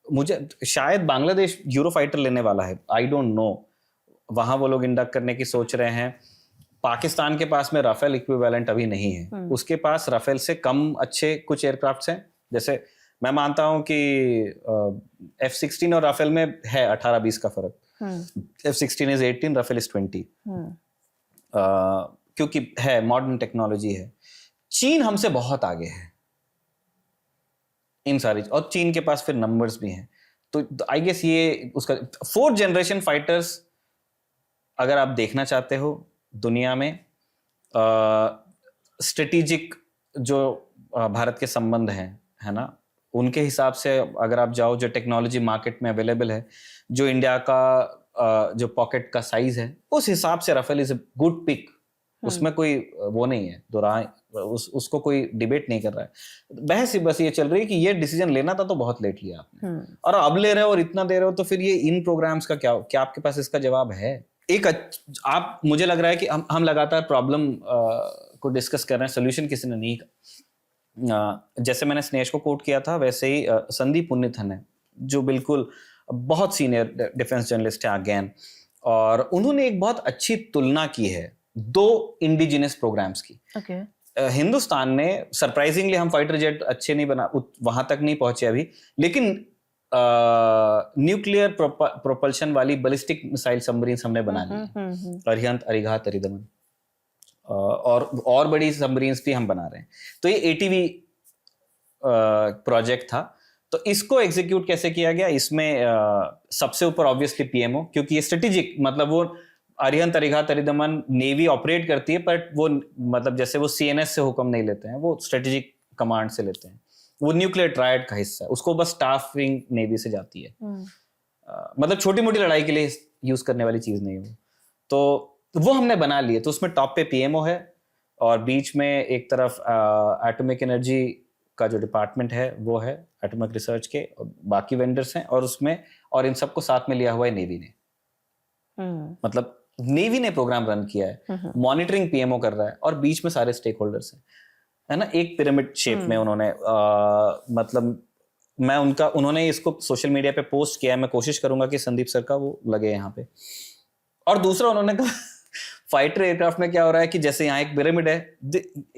मुझे शायद बांग्लादेश यूरोफाइटर लेने वाला है, आई डोंट नो, वहां वो लोग इंडक्ट करने की सोच रहे हैं। पाकिस्तान के पास में राफेल इक्विवेलेंट अभी नहीं है, उसके पास राफेल से कम अच्छे कुछ एयरक्राफ्ट्स हैं। जैसे मैं मानता हूं कि F-16 और राफेल में है 18-20 का फर्क। F-16 इज 18, राफेल इज 20, क्योंकि है मॉडर्न टेक्नोलॉजी है। चीन हमसे बहुत आगे है इन सारी, और चीन के पास फिर नंबर्स भी हैं। तो आई गेस ये उसका 4th जनरेशन फाइटर्स अगर आप देखना चाहते हो दुनिया में, स्ट्रेटेजिक जो भारत के संबंध हैं, है ना, उनके हिसाब से अगर आप जाओ, जो टेक्नोलॉजी मार्केट में अवेलेबल है, जो इंडिया का जो पॉकेट का साइज है, उस हिसाब से Rafale is a good pick उसमें कोई वो नहीं है, उसको कोई डिबेट नहीं कर रहा है। बहस ही बस ये चल रही है कि ये डिसीजन लेना था तो बहुत लेट लिया आपने, और अब ले रहे हो और इतना दे रहे हो, तो फिर ये इन प्रोग्राम्स का क्या आपके पास इसका जवाब है? आप, मुझे लग रहा है कि हम लगातार प्रॉब्लम को डिस्कस कर रहे हैं, सोल्यूशन किसी ने नहीं। जैसे मैंने स्नेश को कोट किया था, वैसे ही संदीप पुनिथन है, जो बिल्कुल बहुत सीनियर डिफेंस जर्नलिस्ट है अगेन, और उन्होंने एक बहुत अच्छी तुलना की है 2 इंडिजिनस प्रोग्राम्स की। हिंदुस्तान ने सरप्राइजिंगली, हम फाइटर जेट अच्छे नहीं बना, वहां तक नहीं पहुंचे अभी, लेकिन न्यूक्लियर प्रोपल्शन वाली बैलिस्टिक मिसाइल सबमरीन हमने बना ली, अरिहंत, अरिघात, अरिदमन, और बड़ी सबमरीन्स भी हम बना रहे हैं। तो ये ATV प्रोजेक्ट था। तो इसको एग्जीक्यूट कैसे किया गया? इसमें सबसे ऊपर ऑब्वियसली PMO, क्योंकि ये स्ट्रेटेजिक, मतलब वो अरिहंत, अरिघात, अरिदमन नेवी ऑपरेट करती है, पर वो मतलब जैसे वो CNS से हुक्म नहीं लेते हैं, वो स्ट्रेटेजिक कमांड से लेते हैं। वो न्यूक्लियर ट्रायड का हिस्सा है, उसको बस स्टाफिंग नेवी से जाती है। मतलब छोटी मोटी लड़ाई के लिए यूज करने वाली चीज नहीं है। तो वो हमने बना लिए। तो उसमें टॉप पे PMO है, और बीच में एक तरफ एटॉमिक एनर्जी का जो डिपार्टमेंट है वो है, एटॉमिक रिसर्च के, और बाकी वेंडर्स हैं, और उसमें, और इन सबको साथ में लिया हुआ है नेवी ने। मतलब नेवी ने प्रोग्राम रन किया है, मॉनिटरिंग PMO कर रहा है, और बीच में सारे स्टेक होल्डर्स हैं, है ना, एक पिरामिड शेप में उन्होंने मतलब उन्होंने इसको सोशल मीडिया पे पोस्ट किया है। मैं कोशिश करूंगा कि संदीप सर का वो लगे यहाँ पे। और दूसरा उन्होंने कहा फाइटर एयरक्राफ्ट में क्या हो रहा है कि जैसे यहाँ एक पिरामिड है,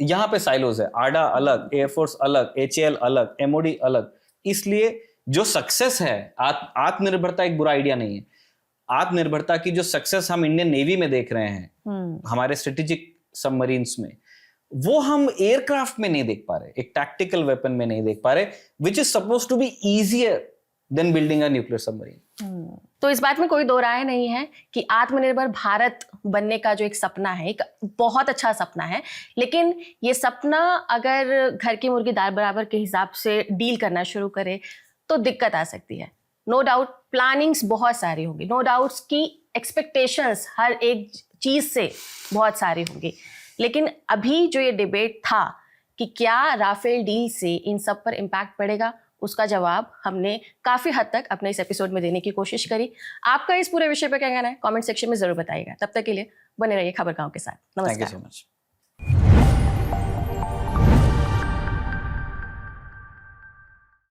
यहाँ पे साइलोज है, आडा अलग, एयरफोर्स अलग, HAL अलग, MOD अलग। इसलिए जो सक्सेस है, आत्मनिर्भरता एक बुरा आइडिया नहीं है। आत्मनिर्भरता की जो सक्सेस हम इंडियन नेवी में देख रहे हैं, हमारे स्ट्रेटेजिक सबमरीन्स में, वो हम एयरक्राफ्ट में नहीं देख पा रहे, एक टैक्टिकल वेपन में नहीं देख पा रहे, which is suppose to be easier than building a nuclear submarine. तो इस बात में कोई दो राय नहीं है कि आत्मनिर्भर भारत बनने का जो एक सपना है, एक बहुत अच्छा सपना है, लेकिन ये सपना अगर घर की मुर्गी दाल बराबर के हिसाब से डील करना शुरू करे तो दिक्कत आ सकती है। नो डाउट प्लानिंग्स बहुत सारी होंगी, नो डाउट्स की एक्सपेक्टेशंस हर एक चीज से बहुत सारी होंगी, लेकिन अभी जो ये डिबेट था कि क्या राफेल डील से इन सब पर इम्पैक्ट पड़ेगा, उसका जवाब हमने काफी हद तक अपने इस एपिसोड में देने की कोशिश करी। आपका इस पूरे विषय पर क्या कहना है कमेंट सेक्शन में जरूर बताइएगा। तब तक के लिए बने रहिए खबर गांव के साथ। नमस्कार। Thank you so much.